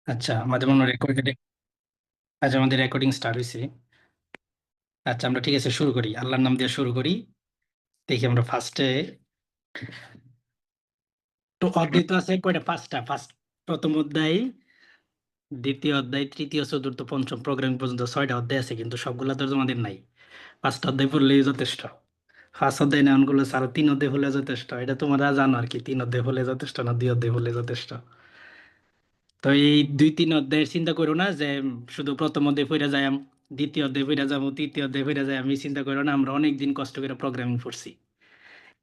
আচ্ছা, আমাদের মনে হয় রেকর্ডিং। আচ্ছা, আমাদের রেকর্ডিং স্টার্ট হয়েছে। আচ্ছা, আমরা ঠিক আছে শুরু করি, আল্লাহর নাম দিয়ে শুরু করি। দেখি আমরা ফার্স্টে তো অধ্যায় তো আছে কয়টা? পাঁচটা। প্রথম অধ্যায়, দ্বিতীয় অধ্যায়, তৃতীয়, চতুর্থ, পঞ্চম, প্রোগ্রামিং পর্যন্ত 6টা অধ্যায় আছে, কিন্তু সবগুলা তো তোমাদের নাই। 5টা অধ্যায় পড়লেই যথেষ্ট। ফার্স্ট অধ্যায় না অনগুলো আরো 3 অধ্যায় হলে যথেষ্ট। এটা তোমরা জানো আর কি, 3 অধ্যায় হলে যথেষ্ট না 2 অধ্যায় হলে যথেষ্ট। তো এই 2-3 অধ্যায়ের চিন্তা করো না যে শুধু প্রথম অধ্যায় পড়ে যাই, দ্বিতীয় অধ্যায় পড়ে যাবো, তৃতীয় অধ্যায় পড়ে যাই, আমি চিন্তা করো না। আমরা অনেক দিন কষ্ট করে প্রোগ্রামিং পড়ছি।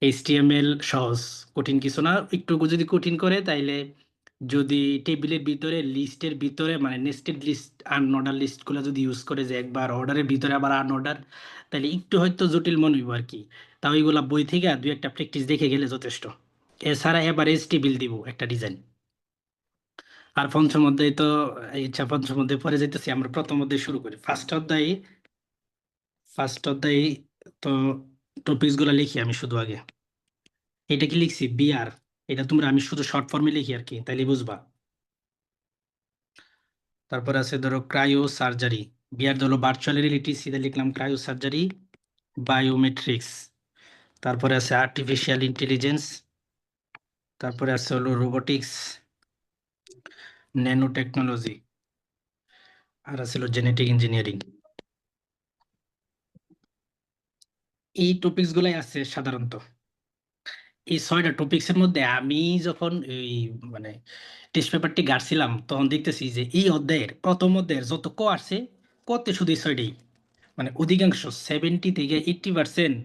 এইচটিএমএল সহজ, কঠিন কিছু না। একটু যদি কঠিন করে তাইলে, যদি টেবিলের ভিতরে লিস্টের ভিতরে মানে নেস্টেড লিস্ট আনঅর্ডার লিস্ট গুলো যদি ইউজ করে, যে একবার অর্ডারের ভিতরে আবার আনঅর্ডার, তাহলে একটু হয়তো জটিল মনে হইব আর কি। তাও এইগুলা বই থেকে দুই একটা প্র্যাকটিস দেখে গেলে যথেষ্ট। এছাড়া এভারেজ টেবিল দিব একটা ডিজাইন। আর পঞ্চম অধ্যায় তো, ইচ্ছা পঞ্চম অধ্যায় পরে যাইতেছি, আমরা প্রথম অধ্যায় শুরু করি। ফার্স্ট অধ্যায় তো টপিকস গুলা লিখি আমি শুধু আগে। এটা কি লিখছি? বিআর। এটা তোমরা, আমি শুধু শর্ট ফর্মে লিখি আর কি, তাইলে বুঝবা। তারপর আছে ধরো ক্রায়ো সার্জারি। বিআর হলো ভার্চুয়াল রিয়েলিটি, সিধা লিখলাম ক্রায়ো সার্জারি। বায়োমেট্রিক্স। তারপরে আছে আর্টিফিশিয়াল ইন্টেলিজেন্স। তারপরে আছে হলো রোবোটিক্স, ন্যানো টেকনোলজি। আর আছে হলো জেনেটিক ইঞ্জিনিয়ারিং। এই টপিকস গুলাই আছে সাধারণত। এই 6টা টপিকস এর মধ্যে আমি যখন এই মানে টেস্ট পেপারটি গাড়ছিলাম, তখন দেখতেছি যে এই অধ্যায়ের প্রথম অধ্যায়ের যত ক আছে, কতে শুধু এই 6টাই। মানে অধিকাংশ 70 থেকে 80%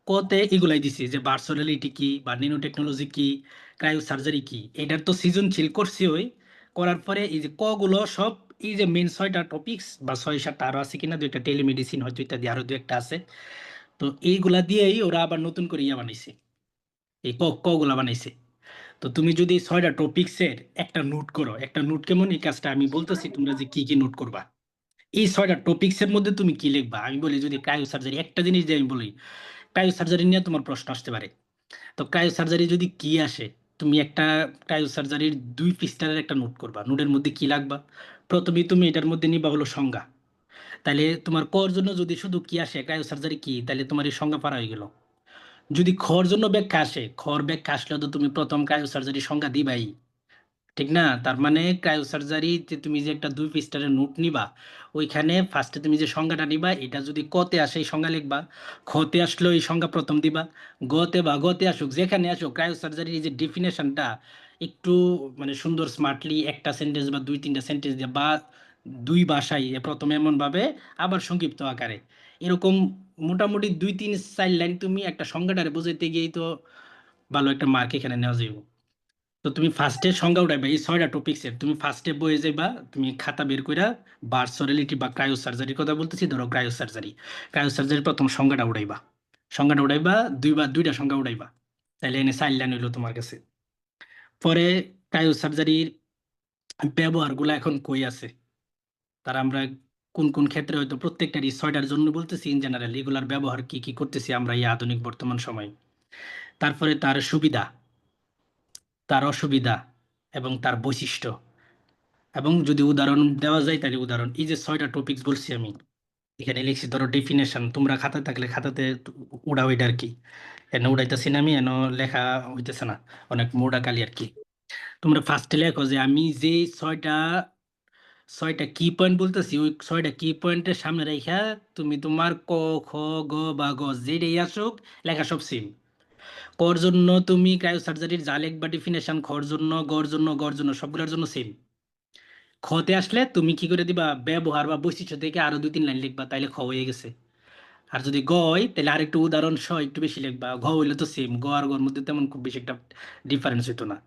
কতে এগুলাই দিছি, যে ভার্চুয়ালিটি কি বা ন্যানো টেকনোলজি কি, ক্রায়ো সার্জারি কি। এটার তো সৃজনশীল করছি ওই। করার পরে এই যে ক গুলো সব, এই যে মেন 6টা টপিকস বা 6-7টা আরো আছে কিনা, দুইটা টেলিমেডিসিন হয়তো ইত্যাদি, আরো দু একটা আছে। তো এইগুলা দিয়েই ওরা আবার নতুন করে ইয়া বানাইছে, এই ক ক গুলা বানাইছে। তো তুমি যদি 6টা টপিক্সের একটা নোট করো, একটা নোট কেমন, এই কাজটা আমি বলতেছি, তোমরা যে কি কি নোট করবা। এই 6টা টপিক্সের মধ্যে তুমি কি লিখবা, আমি বলি যদি ক্রায়ো সার্জারি, একটা জিনিস যে আমি বলি, ক্রায়ো সার্জারি নিয়ে তোমার প্রশ্ন আসতে পারে। তো ক্রায়ো সার্জারি যদি কি আসে, তুমি একটা ক্রায়ো সার্জারির 2 পৃষ্ঠার একটা নোট করবা। নোটের মধ্যে কি লাগবা? প্রথমেই তুমি এটার মধ্যে নিবা হলো সংজ্ঞা। তাহলে তোমার কর জন্য যদি শুধু কি আসে ক্রায়ো সার্জারি কি, তাহলে তোমার এই সংজ্ঞা পারা হয়ে গেল। যদি খর জন্য ব্যাখ্যা আসে, খর ব্যাখ্যা আসলে তো তুমি প্রথম ক্রায়ো সার্জারি সংজ্ঞা দিবাই, ঠিক না? তার মানে ক্রায়ো সার্জারি যে তুমি যে একটা 2 পৃষ্ঠার নোট নিবা, ওইখানে ফার্স্টে তুমি যে সংজ্ঞাটা নিবা, এটা যদি কতে আসে এই সংজ্ঞা লিখবা, খতে আসলে এই সংজ্ঞা প্রথম দিবা, গতে বা গতে আসুক যেখানে আসুক, ক্রায়ো সার্জারির এই যে ডেফিনেশনটা একটু মানে সুন্দর স্মার্টলি একটা সেন্টেন্স বা 2-3টা সেন্টেন্স দিয়ে, বা 2 ভাষায় প্রথমে এমন ভাবে, আবার সংক্ষিপ্ত আকারে, এরকম মোটামুটি 2-3-4 লাইন তুমি একটা সংজ্ঞাটারে বোঝাইতে গিয়েই তো ভালো একটা মার্ক এখানে নেওয়া যাবে। তো তুমি ফার্স্টে সংজ্ঞা উঠাইবা এই 6টা টপিক্সের, তুমি ফার্স্টে বইয়ে যাইবা, তুমি খাতা বের কইরা, ভার্চুয়ালিটি বা ক্রায়ো সার্জারির কথা বলতেছি, ধরো ক্রায়ো সার্জারি। ক্রায়ো সার্জারির প্রথম সংজ্ঞাটা উঠাইবা। সংজ্ঞাটা উঠাইবা, দুইটা সংজ্ঞা উঠাইবা। তাইলে এনে 4 লাইন হইলো তোমার কাছে। পরে ক্রায়ো সার্জারির ব্যবহার গুলা এখন কই আছে, তার আমরা কোন কোন ক্ষেত্রে, হয়তো প্রত্যেকটারই 6টার জন্য বলতেছি, ইন জেনারেল এগুলার ব্যবহার কি কি করতেছি আমরা এই আধুনিক বর্তমান সময়। তারপরে তার সুবিধা, তার অসুবিধা, এবং তার বৈশিষ্ট্য, এবং যদি উদাহরণ দেওয়া যায় তাহলে উদাহরণ। এই যে 6টা টপিকস বলছি আমি, এখানে লিখছি ধরো ডেফিনেশন, তোমরা খাতা থাকলে খাতাতে উড়াও এটা আর কি। এনে উড়াইতেছি না আমি, এনে লেখা হইতেছে না, অনেক মোটা কালি আর কি। তোমরা ফার্স্টে লেখো যে আমি যে ছয়টা ছয়টা কি পয়েন্ট বলতেছি, ওই 6টা কি পয়েন্টের সামনে রেখা তুমি তোমার ক, খ, গ বা গ যেটাই আসুক, লেখা সব সেম। কর জন্য তুমি ক্রায়ো সার্জারির যা লিখবা ডেফিনেশন, খর জন্য, গর জন্য, গর জন্য, সবগুলোর জন্য সেম। খতে আসলে তুমি কি করে দিবা, ব্যবহার বা বৈশিষ্ট্য থেকে আরো 2-3 লাইন লিখবা, তাইলে খ হয়ে গেছে। আর যদি গ হয় তাহলে আরেকটু উদাহরণ সহ একটু বেশি লিখবা। ঘ হইলে তো সেম, গ আর গর মধ্যে তেমন খুব বেশি একটা ডিফারেন্স হইতো না।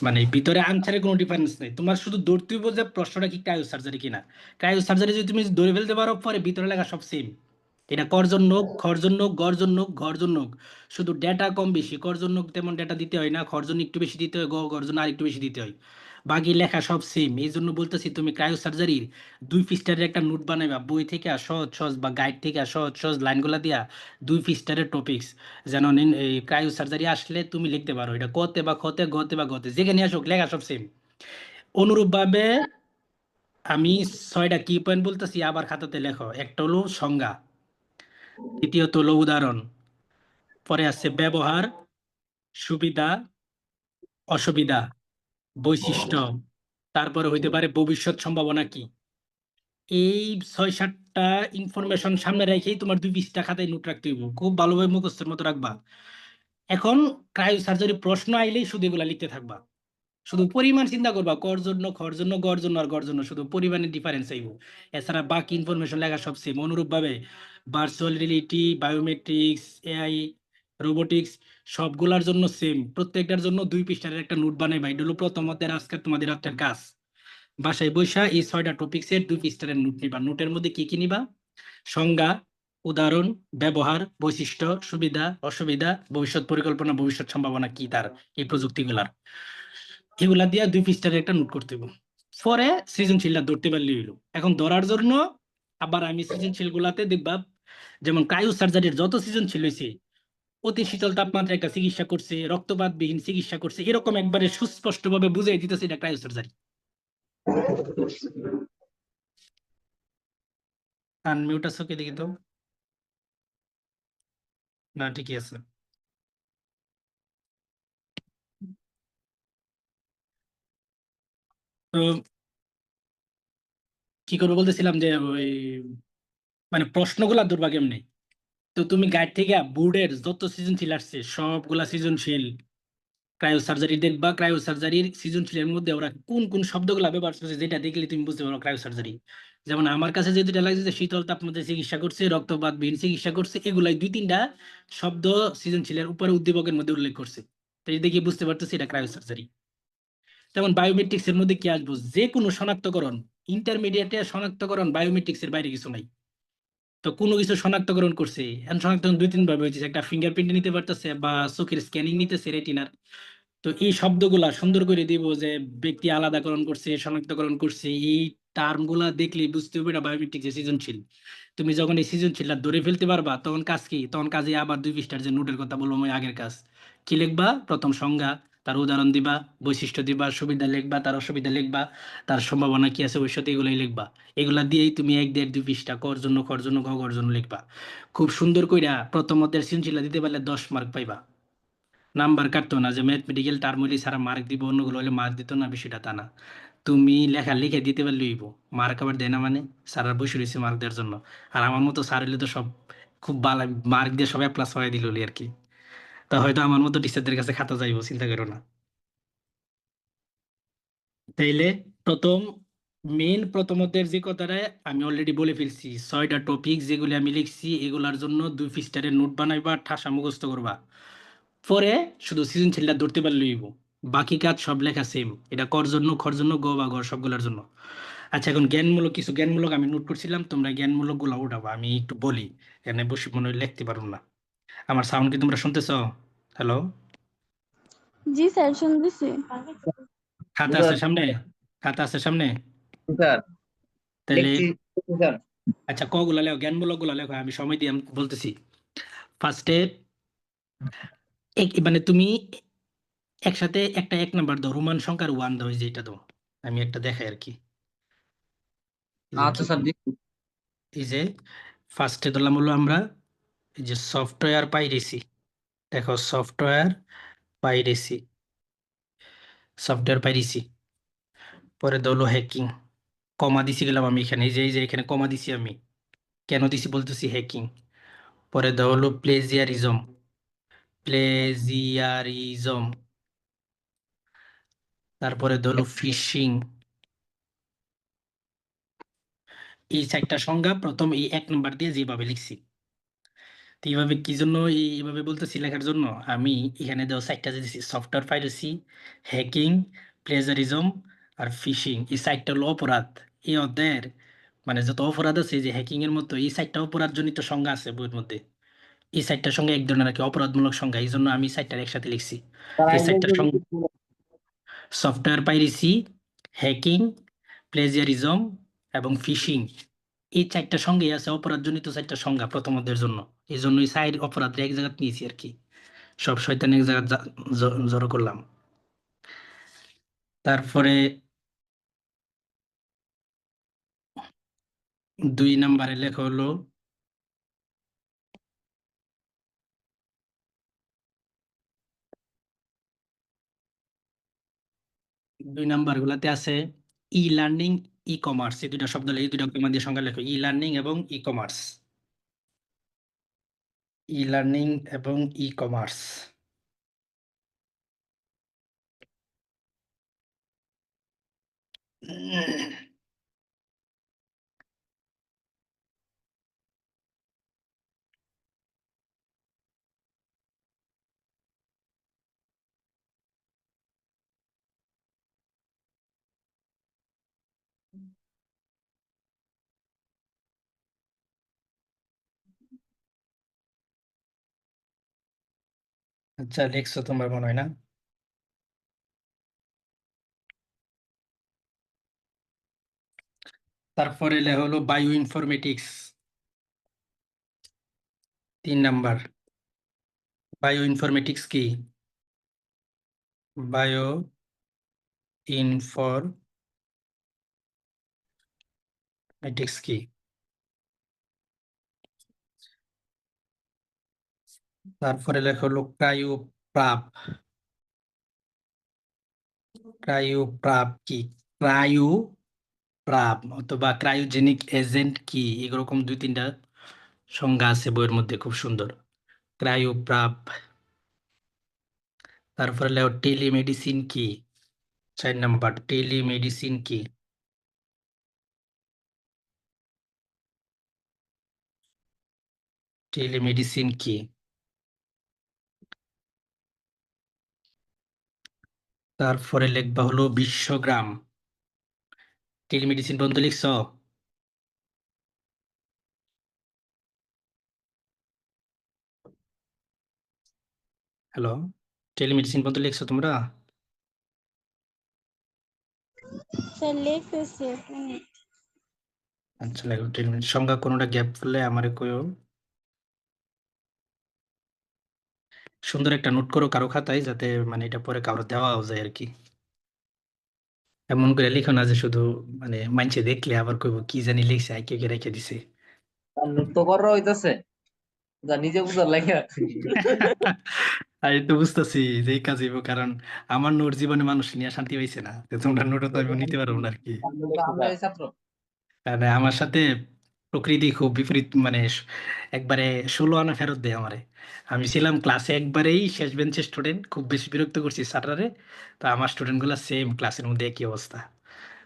মানে ভিতরে আনসারে কোনো ডিফারেন্স নেই, তোমার শুধু ধরতে হইব যে প্রশ্নটা কি ক্রায়ো সার্জারি কিনা। ক্রায়ো সার্জারি যদি তুমি ধরে ফেলতে পারো, পরে ভিতরে লেখা সব সেম। এটা কর জন্য, খর জন্য, গর জন্য, ঘর জন্য, শুধু ডেটা কম বেশি। কর জন্য তেমন ডেটা দিতে হয় না, খর জন্য একটু বেশি দিতে হয়, গর জন্য আর একটু বেশি দিতে হয়। বাকি লেখা সব সেম। এই জন্য বলতেছি তুমি ক্রায়ো সার্জারির 2 পৃষ্ঠার একটা নোট বানাইবা, বই থেকে সহজ সহজ বা গাইড থেকে সহজ সহজ লাইনগুলা দিয়া, 2 পৃষ্ঠারের টপিক্স, যেন এই ক্রায়ো সার্জারি আসলে তুমি লিখতে পারো, এটা কতে বা খতে, গতে বা গতে, যেখানে আসুক লেখা সব সেম। অনুরূপভাবে আমি 6টা কি পয়েন্ট বলতেছি, আবার খাতাতে লেখো। একটা হলো সংজ্ঞা, দ্বিতীয়ত হলো উদাহরণ, পরে আছে ব্যবহার, সুবিধা, অসুবিধা, বৈশিষ্ট্য, তারপরে হইতে পারে ভবিষ্যৎ সম্ভাবনা কি। এই 6-7টা ইনফরমেশন সামনে রেখেই তোমার 2 পৃষ্ঠা খাতায় নোট রাখতে হইব, খুব ভালোভাবে মুখস্থের মতো রাখবা। এখন ক্রায়ো সার্জারি প্রশ্ন আইলেই শুধু এগুলা লিখতে থাকবা, শুধু পরিমাণ চিন্তা করবা, কর জন্য, খর জন্য, গড় জন্য আর গড় জন্য, শুধু পরিমাণের ডিফারেন্স আইব। এছাড়া বাকি ইনফরমেশন লেখা সব সেম। অনুরূপ ভাবে virtual reality, biometrics, AI, robotics সবগুলার জন্য সেম। প্রত্যেকটার জন্য 2 পৃষ্ঠার একটা নোট বানাইবা। এটা হলো প্রথম অধ্যায়ের আজকের তোমাদের রাতের কাজ। বাসায় বৈশা এই 6টা টপিক্সের 2 পৃষ্ঠার নোট নিবা। নোটের মধ্যে কি কি নিবা? সংজ্ঞা, উদাহরণ, ব্যবহার, বৈশিষ্ট্য, সুবিধা, অসুবিধা, ভবিষ্যৎ পরিকল্পনা, ভবিষ্যৎ সম্ভাবনা কি তার, এই প্রযুক্তিগুলার, এগুলা দিয়ে 2 পৃষ্ঠার একটা নোট করতে হবে। পরে সৃজনশীলটা ধরতে পারলে হইলো। এখন ধরার জন্য আবার আমি সৃজনশীল গুলাতে দেখবা, যেমন ক্রায়ো সার্জারির যত সৃজনশীল হয়েছে, অতি শীতল তাপমাত্রায় একটা চিকিৎসা করছে, রক্তপাতবিহীন চিকিৎসা করছে, এরকম একবারে সুস্পষ্ট ভাবে বুঝাই দিতেছে এটা ক্রায়ো সার্জারি। আনমিউট আছো কি দেখি তো? না, ঠিকই আছে। তো কি করবো বলতেছিলাম যে ওই মানে প্রশ্নগুলা দুর্ভাগ্য কেমনে। তো তুমি গাইড থেকে বোর্ডের যত সৃজনশীল আসছে সবগুলা সৃজনশীল ক্রায়ো সার্জারি দেখবা। ক্রায়ো সার্জারির সৃজনশীলের মধ্যে ওরা কোন কোন শব্দগুলো ব্যবহার করছে, যেটা দেখলে তুমি বুঝতে পারো ক্রায়ো সার্জারি। যেমন আমার কাছে যে দুটা লাগছে, যে শীতল তাপমাত্রায় চিকিৎসা করছে, রক্তপাতবিহীন চিকিৎসা করছে, এগুলাই 2-3টা শব্দ সৃজনশীলের উপরে উদ্দীপকের মধ্যে উল্লেখ করছে। তো এই দেখে বুঝতে পারতেছি এটা ক্রায়ো সার্জারি। যেমন বায়োমেট্রিক্স এর মধ্যে কি আসবো? যে কোনো শনাক্তকরণ, ইন্টারমিডিয়েটে শনাক্তকরণ বায়োমেট্রিক্স এর বাইরে কিছু নাই। তো কোনো কিছু শনাক্তকরণ করছে, এখন শনাক্তকরণ 2-3 ভাবে হয়েছে। একটা ফিঙ্গারপ্রিন্ট নিতে পারতেছে বা চোখের স্ক্যানিং নিতেছে রেটিনার। তো এই শব্দগুলা সুন্দর করে দিব যে ব্যক্তি আলাদাকরণ করছে, শনাক্তকরণ করছে, এই টার্ম গুলা দেখলে বুঝতে হবে এটা বায়োমেট্রিক যে সৃজনশীল। তুমি যখন এই সৃজনশীলটা ধরে ফেলতে পারবা, তখন কাজ কি? তখন কাজে আবার 2 পৃষ্ঠার যে নোটের কথা বললাম ওই আগের কাজ। কি লিখবা? প্রথম সংজ্ঞা, তার উদাহরণ দিবা, বৈশিষ্ট্য দিবা, সুবিধা লিখবা, তার অসুবিধা লিখবা, তার সম্ভাবনা কি আছে ভবিষ্যতে, এগুলাই লিখবা। এগুলা দিয়েই তুমি 1-1.5-2 পৃষ্ঠা কর জন্য, খর জন্য, গর জন্য লিখবা। খুব সুন্দর কইরা প্রথম অধ্যায়ের সৃজনশীলতা দিতে পারলে 10 মার্ক পাইবা। নাম্বার কাটতো না, যে ম্যাথমেটিক্যাল টার্ম হইলে সারা মার্ক দিব, অন্যগুলো হলে মার্ক দিত না, বিষয়টা তা না। তুমি লেখা লিখে দিতে পারলে হইব। মার্ক আবার দেয় না মানে? স্যার আর বসে রয়েছে মার্ক দেওয়ার জন্য। আর আমার মতো স্যার হইলে তো সব খুব ভালো মার্ক দিয়ে সবাই প্লাস হয়ে দিল আর কি। তা হয়তো আমার মতো টিচারদের কাছে খাতা যাইবো, চিন্তা করো না। তাইলে প্রথম প্রথমদের যে কথাটা আমি অলরেডি বলে ফেলছি, 6টা টপিক যেগুলি আমি লিখছি, এগুলার জন্য 2 পৃষ্ঠার নোট বানাইবা, ঠাসা মুখস্থ করবা। পরে শুধু সৃজনশীলটা ধরতে পারলেই হইব। বাকি কাজ সব লেখা সেম। এটা কর জন্য, খর জন্য, গ বা ঘর সবগুলোর জন্য। আচ্ছা, এখন জ্ঞানমূলক কিছু জ্ঞানমূলক আমি নোট করছিলাম, তোমরা জ্ঞানমূলক গুলা উঠাবো। আমি একটু বলি, এখানে বসে মনে হয় লিখতে পারবো না। আমার সাউন্ড কি তোমরা শুনতেছ? হ্যালো? জি স্যার, শুনতেছি। খাতা আছে সামনে? খাতা আছে সামনে? স্যার তাহলে লিখছি স্যার। আচ্ছা, ক গুলা লেখো, জ্ঞানমূলক গুলা লেখো, আমি সময় দিয়ে আমি বলতেছি। ফার্স্টে মানে তুমি একসাথে একটা 1 নাম্বার দাও, রোমান সংখ্যার 1 দাও, এই যে এটা দাও। আমি একটা দেখাই আর কি। এই যে আচ্ছা স্যার দিচ্ছি। এই যে ফার্স্টে ধরলাম হলো আমরা এই যে সফটওয়্যার পাইরেসি। দেখো, সফটওয়্যার পাইরেসি, সফটওয়্যার পাইরেসি। পরে হলো হ্যাকিং। কমা দিছি গেলাম আমি এখানে, এই যে এখানে কমা দিছি আমি। কেন দিছি বলতেছি, হ্যাকিং। পরে হলো প্লেজিয়ারিজম, প্লেজিয়ারিজম। তারপরে হলো ফিশিং। এই 4টা সংজ্ঞা প্রথম এই 1 নাম্বার দিয়ে যেভাবে লিখছি। তো এইভাবে কি জন্য এইভাবে বলতেছি লেখার জন্য, আমি এখানে দেওয়া 4টা যে দিছি, সফটওয়্যার পাইরেসি, হ্যাকিং, প্লেজারিজম আর ফিশিং, এই 4টা হলো অপরাধ। এই অধ্যায়ের মানে যত অপরাধ আছে, এই যে হ্যাকিং এর মতো এই 4টা অপরাধ জনিত সংজ্ঞা আছে বইয়ের মধ্যে। এই 4টার সঙ্গে এক ধরনের আর কি অপরাধমূলক সংজ্ঞা, এই জন্য আমি 4টার একসাথে লিখছি। স্যার এই আমি 4টার বলছি সঙ্গে সফটওয়্যার পাইরেসি, হ্যাকিং, প্লেজিয়ারিজম এবং ফিশিং, এই 4টার সঙ্গেই আছে অপরাধজনিত 4টা সংজ্ঞা প্রথম অধ্যায়ের জন্য। এই জন্যই 4 অপরাধ এক জায়গায় নিয়েছি আর কি, সব শয়তান এক জায়গায় জড়ো করলাম। তারপরে 2 নম্বরে লেখা হলো দুই নাম্বার গুলাতে আছে ই লার্নিং, ই কমার্স। এই দুইটা শব্দ এই দুইটা তোমার দিয়ে সংজ্ঞা লেখো, ই লার্নিং এবং ই কমার্স। ই লার্নিং এবং ই কমার্স। আচ্ছা, লিখছো তোমার মনে হয় না? তারপরে লেখা হলো bio informatics. 3 number. Bio informatics কি? বায়ো ইনফরমেটিক্স কি? তারপরে লেখা হলো ক্রায়োপ্রাব। ক্রায়োপ্রাব কি? ক্রায়োপ্রাব অথবা ক্রায়োজেনিক এজেন্ট কি, এরকম 2-3টা সংজ্ঞা আছে বইয়ের মধ্যে, খুব সুন্দর। ক্রায়োপ্রাব। তারপরে লেখো টেলিমেডিসিন কি? 4 নাম্বার। টেলিমেডিসিন কি? টেলিমেডিসিন কি? তারপরে লিখবা হলো বিশ্বগ্রাম। টেলিমেডিসিন পর্যন্ত লিখছো? হ্যালো, টেলিমেডিসিন পর্যন্ত লিখছো তোমরা? স্যার লিখতেছি আপনি। আচ্ছা, লেখো টেলিমেডিসিন। সংজ্ঞা কোনোটা গ্যাপ ফেললে আমারে কইও। সুন্দর একটা নোট করো কারো খাতায়, যাতে মানে এটা পরে কারো দেওয়াও যায় আর কি। এমন করে লিখো না যে শুধু মানে মাইনছে দেখলে আবার কইবো কি জানি লিখছে, আইকে কে রেখে দিছে। নোট তো করা হইতাছে, যা নিজে বুঝার লাগে। আমি তো বুঝতেছি যে এই কাজ হইব, কারণ আমার নোট জীবনে মানুষ নিয়ে শান্তি পাইছে না, তো তোমরা নোটও তো আমি নিতে পারবো না আর কি। আমরা এই ছাত্র মানে আমার সাথে প্রকৃতি খুব বিপরীত, মানে একবারে 16 আনা ফেরত দেয় আমারে। আমি ছিলাম ক্লাসে একবারেই শেষ বেঞ্চের স্টুডেন্ট, খুব বেশি বিরক্ত করছি স্যাররে। তো আমার স্টুডেন্ট গুলা সেম ক্লাসের মধ্যে একই অবস্থা।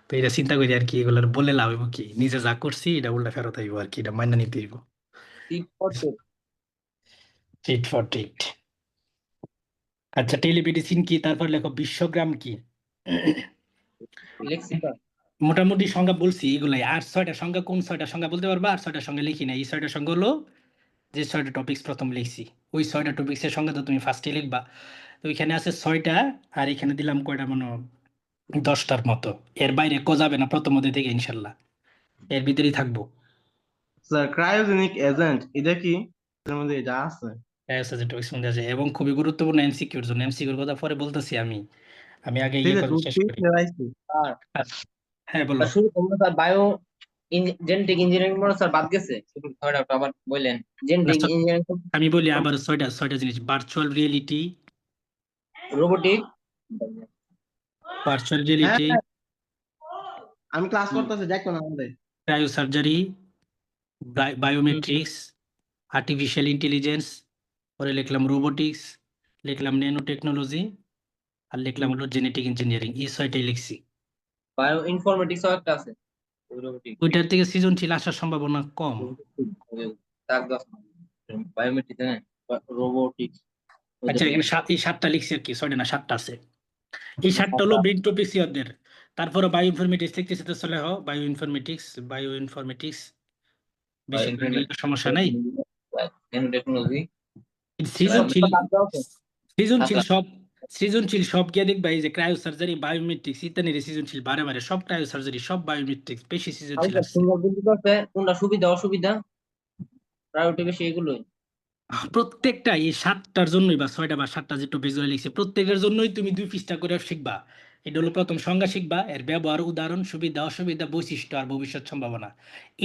তো এটা চিন্তা করি আর কি, এগুলোর বলে লাভ হইব কি, নিজে যা করছি এটা উল্টা ফেরত হইব আর কি, এটা মাইনা নিতে হইব। টিপ করতে টিট ফর টিট। আচ্ছা, টেলিমেডিসিন কি? তারপর লেখো বিশ্বগ্রাম কি? লেখছি তো। মোটামুটি সংজ্ঞা বলছি এগুলাই। আর 6টা সংজ্ঞা, কোন 6টা সংজ্ঞা বলতে পারবা? আর 6টা সংজ্ঞা লিখি না। এই 6টা সংজ্ঞা হলো যে 6টা টপিক্স প্রথম লিখছি, ওই 6টা টপিক্সের সংজ্ঞা তো তুমি ফার্স্টে লিখবা। তো ওইখানে আছে 6টা, আর এখানে দিলাম কয়টা মনে হয় 10টার মতো। এর বাইরে কো যাবে না প্রথম অধ্যায় থেকে ইনশাল্লাহ, এর ভিতরেই থাকবো। স্যার ক্রায়োজেনিক এজেন্ট এটা কি? এর মধ্যে এটা আছে? টপিক্স মধ্যে আছে এবং খুবই গুরুত্বপূর্ণ এমসিকিউর জন্য। এমসিকিউর কথা পরে বলতেছি আমি, আমি আগে ঠিক ইয়ে আছে, করে শেষ করি। আর হ্যাঁ বলো। শুরু তোমরা স্যার বায়ো জেনেটিক ইঞ্জিনিয়ারিং মনে হয় স্যার বাদ গেছে, শুধু ছয়টা আবার বললেন জেনেটিক ইঞ্জিনিয়ারিং, আমি বলি আবার 6টা জিনিস: ভার্চুয়াল রিয়েলিটি, রোবোটিক। ভার্চুয়াল হ্যাঁ, রিয়েলিটি, আমি ক্লাস করতেছি, দেখো না আমাদের। ক্রায়োসার্জারি, বায়োমেট্রিক্স, আর্টিফিশিয়াল ইন্টেলিজেন্স, পরে লিখলাম রোবোটিক্স, লিখলাম ন্যানো টেকনোলজি, আর লিখলাম হলো জেনেটিক ইঞ্জিনিয়ারিং। এই 6টাই লিখছি। বায়ো ইনফরমেটিক্স একটা আছে, রোবোটিক। ওইটার থেকে সৃজনশীল আসার সম্ভাবনা কম। তার 10 বায়োমেট্রিক হ্যাঁ, রোবোটিক্স। আচ্ছা, এখানে এই 7টা লিখছি আর কি, 6টা না 7টা আছে। এই 7টা হলো মেইন টপিকস ইয়াদের। তারপরে বায়ো ইনফরমেটিক্স লিখতেছে, তো চলে হো বায়ো ইনফরমেটিক্স। বায়ো ইনফরমেটিক্স বেশি করে নিলে সমস্যা নাই। টেকনোলজি। সৃজনশীল, সৃজনশীল আচ্ছা, সব, সৃজনশীল সব গিয়ে দেখবা এই যে ক্রায়ো সার্জারি, বায়োমেট্রিক্স ইত্যাদি সৃজনশীল বারে বারে সব ক্রায়ো সার্জারি সব বায়োমেট্রিক্স বেশি সৃজনশীল আসছে। কোনটা সুবিধা অসুবিধা প্রায়োরিটি বেশি এগুলোই। প্রত্যেকটা এই 7টার জন্যই বা 6টা বা 7টা যে টপিক গুলো লিখছে প্রত্যেকের জন্যই তুমি 2 পৃষ্ঠা করে শিখবা। এটা হলো প্রথম সংজ্ঞা শিখবা, এর ব্যবহার, উদাহরণ, সুবিধা, অসুবিধা, বৈশিষ্ট্য আর ভবিষ্যৎ সম্ভাবনা।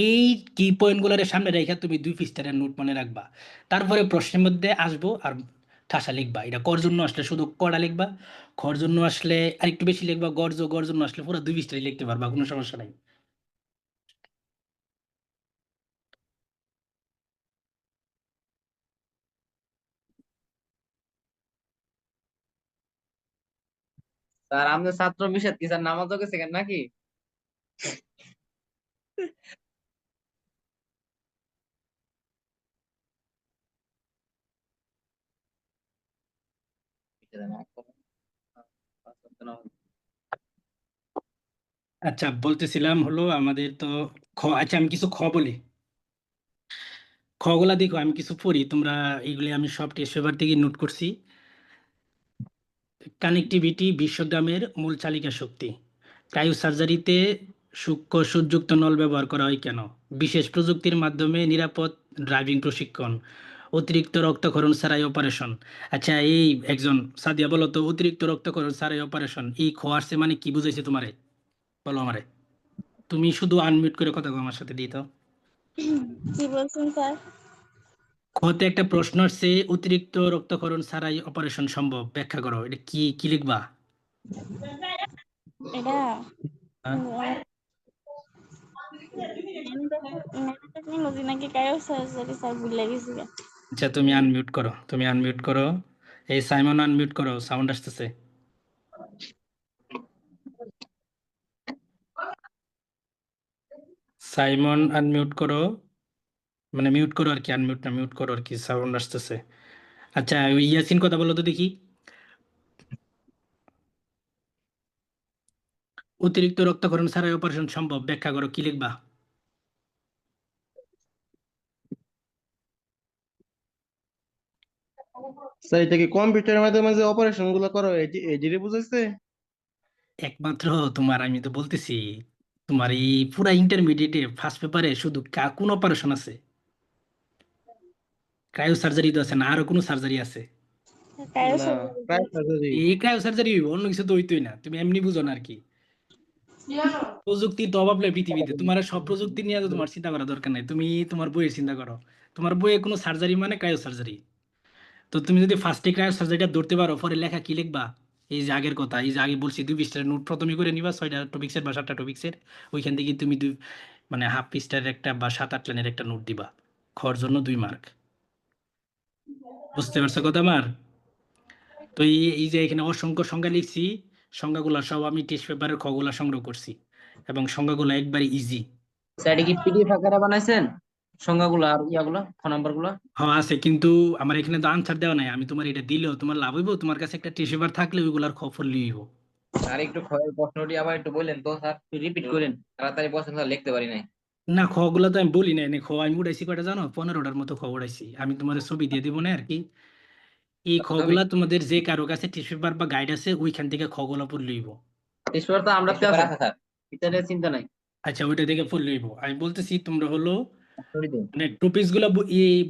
এই কি পয়েন্টগুলোর সামনে রেখে তুমি 2 পৃষ্ঠার নোট মনে রাখবা। তারপরে প্রশ্নের মধ্যে আসবো আর ঠাসা লিখবা। এটা কর জন্য আসলে শুধু কড়া লিখবা, খর জন্য আসলে আরেকটু বেশি লিখবা, গর জন্য আসলে পুরো 2 পৃষ্ঠায় লিখতে পারবা, কোনো সমস্যা নাই। স্যার আমাদের ছাত্র মিশাত কি স্যার নামাজও গেছে কেন নাকি? আচ্ছা, বলতেছিলাম হলো আমাদের তো আচ্ছা আমি কিছু বলি। খগুলা দেখো, আমি কিছু পড়ি, তোমরা এগুলি আমি সব টেস্ট পেপার থেকে নোট করছি। কানেক্টিভিটি বিশ্বগ্রামের মূল চালিকা শক্তি। ক্রায়োসার্জারিতে সূক্ষ্ম সুযুক্ত নল ব্যবহার করা হয় কেন? বিশেষ প্রযুক্তির মাধ্যমে নিরাপদ ড্রাইভিং প্রশিক্ষণ। অতিরিক্ত রক্তক্ষরণ ছাড়াই অপারেশন। আচ্ছা, এই একজন সাদিয়া বলো তো, অতিরিক্ত রক্তক্ষরণ ছাড়াই অপারেশন এই খোয়ারছে মানে কি বুঝাইছে তোমারে? বলো আমারে। তুমি শুধু আনমিউট করে কথা বলো আমার সাথে, দিই তো। কি বলছেন স্যার? খতে একটা প্রশ্ন আসছে, অতিরিক্ত রক্তক্ষরণ ছাড়াই অপারেশন সম্ভব, ব্যাখ্যা করো। এটা কি কি লিখবা? এটা হ্যাঁ? টেকনোলজি নাকি কায়ো সার্জারি স্যার ভুলে গেছি গা। আচ্ছা, তুমি আনমিউট করো, তুমি আনমিউট করো। এই সাইমন আনমিউট করো, সাউন্ড আসতেছে। সাইমন আনমিউট করো, মানে মিউট করো আর কি, আনমিউট না, মিউট করো আর কি, সাউন্ড আসতেছে। আচ্ছা, ওই ইয়াসিন কথা বলো তো দেখি। অতিরিক্ত রক্তক্ষরণ ছাড়াই অপারেশন সম্ভব, ব্যাখ্যা করো, কি লিখবা? স্যার এটা কি কম্পিউটারের মাধ্যমে যে অপারেশন গুলো করো এটি বুঝাইছে? একমাত্র তোমার, আমি তো বলতেছি, তোমার এই পুরা ইন্টারমিডিয়েটে ফার্স্ট পেপারে শুধু কোন অপারেশন আছে? ক্রায়ো সার্জারি তো আছে না, আরো কোনো সার্জারি আছে? কায়ো না, সার্জারি প্রায় সার্জারি। এই ক্রায়ো সার্জারি অন্য কিছু তো হইতোই না, তুমি এমনি বুঝো না আর কি। প্রযুক্তির তো অভাব নেই পৃথিবীতে, তোমার সব প্রযুক্তি নিয়ে তো তোমার চিন্তা করা দরকার নাই, তুমি তোমার বইয়ের চিন্তা করো। তোমার বইয়ে কোনো সার্জারি মানে ক্রায়ো সার্জারি। তো তুমি যদি ফার্স্টে ক্রায়ো সার্জারিটা ধরতে পারো, পরে লেখা কি লিখবা? এই যে আগের কথা, এই যে আগে বলছি 2 পৃষ্ঠার নোট প্রথমে করে নিবা, 6টা টপিক্সের বা 7টা টপিক্সের। ওইখান থেকে তুমি মানে হাফ পৃষ্ঠার একটা বা 7-8 লাইনের একটা নোট দিবা। খর জন্য 2 মার্ক। বুঝতে পারছো কথা আমার? তো এই যে এখানে অসংখ্য সংখ্যা লিখছি, সংখ্যাগুলো সব আমি টেস্ট পেপারের খগুলা সংগ্রহ করছি, এবং সংখ্যাগুলো একবারে ইজি। স্যার এটা কি পিডিএফ আকারে বানাইছেন সংখ্যাগুলো আর ইয়াগুলো নাম্বার গুলো? হ্যাঁ আছে, কিন্তু আমার এখানে তো আনসার দেওয়া নাই। আমি তোমার এটা দিলেও তোমার লাভ হইব, তোমার কাছে একটা টেস্ট পেপার থাকলে ওইগুলার খবর লিইব। আর একটু প্রশ্নটি আবার একটু বললেন তো স্যার, রিপিট করেন, তাড়াতাড়ি প্রশ্ন স্যার লিখতে পারি নাই। না, খগুলা তো আমি বলি না, এনে আমি উড়াইছি কয়টা জানো? 15টার মতো উড়াইছি। আমি তোমাদের ছবি দিয়ে দিব না আর কি। এই খগুলা তোমাদের যে কারো কাছে টেস্ট পেপার বা গাইড আছে ওইখান থেকে খগুলা পড়ে লইব। টেস্ট তো আমরা তো আছে স্যার, এটা চিন্তা নাই। আচ্ছা, ওইটা থেকে পড়ে লইব। আমি বলতেছি তোমরা হলো সরি দিন। মানে টপিকস গুলা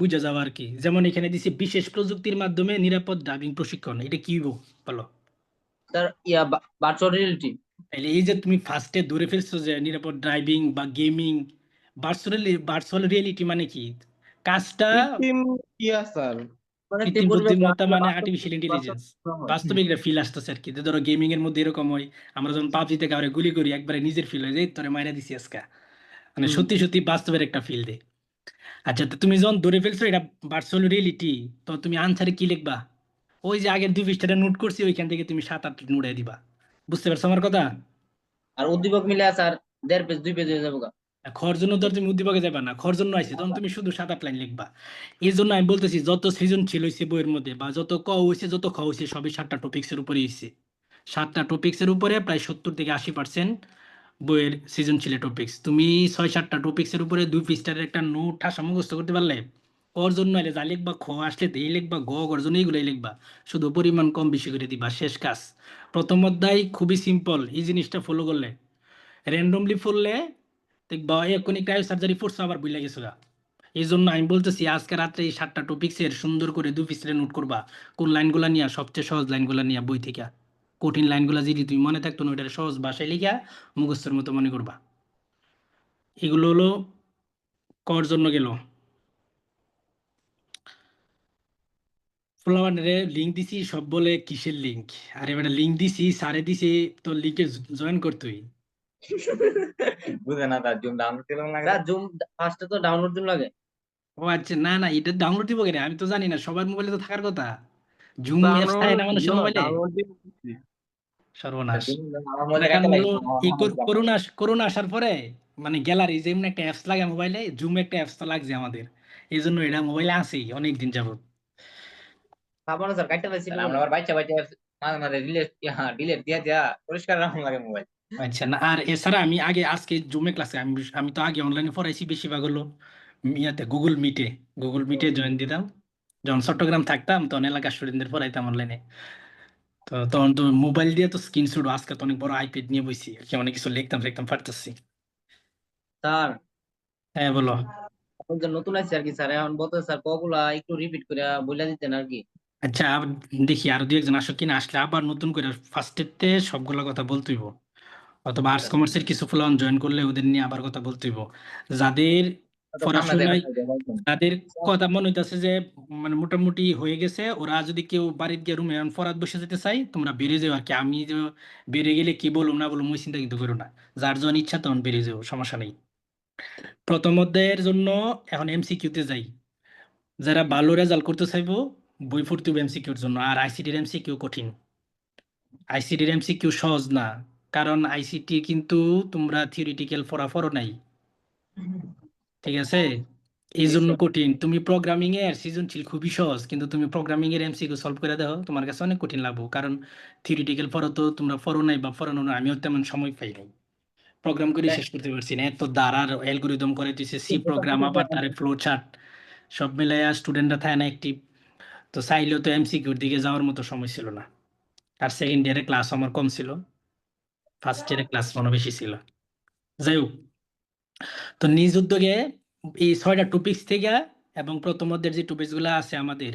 বুঝা যাওয়া আর কি। যেমন এখানে দিছি বিশেষ প্রযুক্তির মাধ্যমে নিরাপদ ড্রাইভিং প্রশিক্ষণ, এটা কি হইব বলো? স্যার ইয়া ভার্চুয়াল রিয়েলিটি। তাহলে এই যে তুমি ফার্স্টে ধরে ফেলছো যে নিরাপদ ড্রাইভিং বা গেমিং, ভার্চুয়াল রিয়েলিটি মানে কি? কাজটা কৃত্রিম ইয়া স্যার। মানে কৃত্রিম ত্রিপুরা বুদ্ধিমত্তা মানে আর্টিফিশিয়াল ইন্টেলিজেন্স। হুম। বাস্তবিক একটা ফিল আসতেছে আর কি। যে ধরো গেমিং এর মধ্যে এরকম হয়, আমরা যখন পাবজিতে কাউরে গুলি করি একবারে নিজের ফিল হয় যে তোরে মাইরা দিছি আজকে, মানে সত্যি সত্যি বাস্তবের একটা ফিল দেয়। আচ্ছা, তো তুমি যখন ধরে ফেলছো এটা ভার্চুয়াল রিয়েলিটি, তো তুমি আনসারে কি লিখবা? ওই যে আগের 2 পৃষ্ঠাটা নোট করছি, ওইখান থেকে তুমি 7-8 নোটাই দিবা। বুঝতে পারছো আমার কথা? আর উদ্দীপক মিলে স্যার 1.5 পেজ 2 পেজ হয়ে যাবো গা। খর জন্য তো আর তুমি উদ্দীপকে যাবে না, খর জন্য আইছে তখন তুমি শুধু 7-8 লাইন লিখবা। এই জন্য আমি বলতেছি যত সৃজনশীল হয়েছে বইয়ের মধ্যে, বা যত ক হয়েছে যত খ হয়েছে, সবই 7টা টপিক্সের উপরে হয়েছে। 7টা টপিক্সের উপরে প্রায় 70 থেকে 80% বইয়ের সৃজনশীল টপিক্স। তুমি 6-7টা টপিক্সের উপরে 2 পৃষ্ঠার একটা নোট ঠাসা মুখস্থ করতে পারলে, ওর জন্য এলে যা লিখবা, খ আসলে তো এই লিখবা, ওর জন্য এইগুলাই লিখবা। শুধু পরিমাণ কম বেশি করে দিবা, শেষ কাজ। প্রথম অধ্যায় খুবই সিম্পল, এই জিনিসটা ফলো করলে। র্যান্ডমলি পড়লে দেখবা এক্ষুনি ক্রায়ো সার্জারি ফোর্স আবার ভুলে গেছো গা। এই জন্য আমি বলতেছি আজকে রাত্রে এই 7টা টপিক্সের সুন্দর করে 2 পৃষ্ঠা নোট করবা। কোন লাইনগুলা নিয়ে, সবচেয়ে সহজ লাইনগুলা নিয়ে বই থেকে, কঠিন লাইনগুলো যদি তুমি মনে থাকতো না, ওইটা সহজ ভাষায় লিখা মুখস্থের মতো মনে করবা। এগুলো হলো কর জন্য গেল। ফ্লাওয়ারে লিঙ্ক দিছি, সব বলে কিসের লিঙ্ক? আরে বেটা লিঙ্ক দিছি, সারে দিছি, তো লিঙ্কে জয়েন করতেই। বুঝে না তার জুম ডাউনলোড কেমন লাগে, তার জুম ফার্স্টে তো ডাউনলোড জুম লাগে। ও আচ্ছা, না না, এটা ডাউনলোড দিব কেন? আমি তো জানি না, সবার মোবাইলে তো থাকার কথা। জুম অ্যাপস থাকে না মানুষের মোবাইলে। ডাউনলোড দিয়ে দিচ্ছি। সর্বনাশ। আমার মধ্যে কারণ কাটতে হলো লাগে এই করোনা করোনা আসার পরে মানে গ্যালারি যেমন একটা অ্যাপস লাগে মোবাইলে, জুম একটা অ্যাপস তো লাগছে আমাদের, এই জন্য এটা মোবাইলে আছেই অনেকদিন যাবত। পাবো না স্যার, কাটতে পারছি আমরা আবার বাচ্চা বাচ্চা মাঝে মাঝে ডিলেট ডিলেট দিয়া দিয়া পরিষ্কার রাখুন লাগে মোবাইল। আচ্ছা, না আর এছাড়া আমি আগে আজকে জুমে ক্লাসে আমি আমি তো আগে অনলাইনে পড়াইছি, বেশিরভাগ হলো ইয়াতে গুগল মিটে জয়েন দিতাম। যখন চট্টগ্রাম থাকতাম তখন এলাকার স্টুডেন্টদের পড়াইতাম অনলাইনে। তো তখন তো মোবাইল দিয়ে তো স্ক্রিনশট, আজকে তো অনেক বড় আইপ্যাড নিয়ে বসি আর কি, অনেক কিছু লিখতাম পারতেছি। স্যার হ্যাঁ বলো। এখন যে নতুন আছে আর কি স্যার, এখন বলতে স্যার কগুলা একটু রিপিট করে বলে দিতেন আর কি। আচ্ছা দেখি আরো দু একজন আসো কিনা, আসলে আবার নতুন করে ফার্স্টেতে সবগুলা কথা বলতে হইব, অথবা আর্টস কমার্সের কিছু ফুলান জয়েন করলে ওদের নিয়ে আবার কথা বলতে হইব। যাদের তো সামনে পড়াশোনায়, দেখেন তাদের কথা মনে হইতেছে যে মানে মোটামুটি হয়ে গেছে, ওরা যদি কেউ বাড়িতে গিয়ে রুমে ফরাত বসে যেতে চাই, তোমরা বেরিয়ে যাও আর কি। আমি যে বেরিয়ে গেলে কি বলুম না বলুম ওই চিন্তা কিন্তু করো না, যার যখন ইচ্ছা তখন বেরিয়ে যাও, সমস্যা নেই। প্রথম অধ্যায়ের জন্য এখন এমসিকিউতে যাই। যারা ভালো রেজাল্ট করতে চাইবো বই পড়তে হবে এমসিকিউর জন্য। আর আইসিটির এমসিকিউ কঠিন, আইসিটির এমসিকিউ সহজ না, কারণ আইসিটি কিন্তু তোমরা থিওরিটিক্যাল পড়ো নাই, ঠিক আছে? এই জন্য কঠিন। তুমি প্রোগ্রামিং এর সৃজনশীল খুবই সহজ, কিন্তু তুমি প্রোগ্রামিং এর এমসিকিউ সলভ করে দাও তোমার কাছে অনেক কঠিন লাগবে, কারণ থিওরিটিক্যাল পড়ো তো তোমরা পড়ো নাই বা পড়ানো না, আমিও তেমন সময় পাই নাই, প্রোগ্রাম করে শেষ করতে পারছি না। এত দ্বারার অ্যালগোরিদম করে দিচ্ছে, সি প্রোগ্রাম, আবার তারে ফ্লো চার্ট, সব মিলাইয়া স্টুডেন্টরা থাকে না অ্যাক্টিভ। তো চাইলেও তো এমসিকিউর দিকে যাওয়ার মতো সময় ছিল না। আর সেকেন্ড ইয়ারে ক্লাস আমার কম ছিল, ফার্স্ট ইয়ারে ক্লাস মনে বেশি ছিল। যাই হোক, তো নিজ উদ্যোগে এই 6টা টপিক্স থেকে এবং প্রথম অধ্যায়ের যে টপিক্স গুলো আছে আমাদের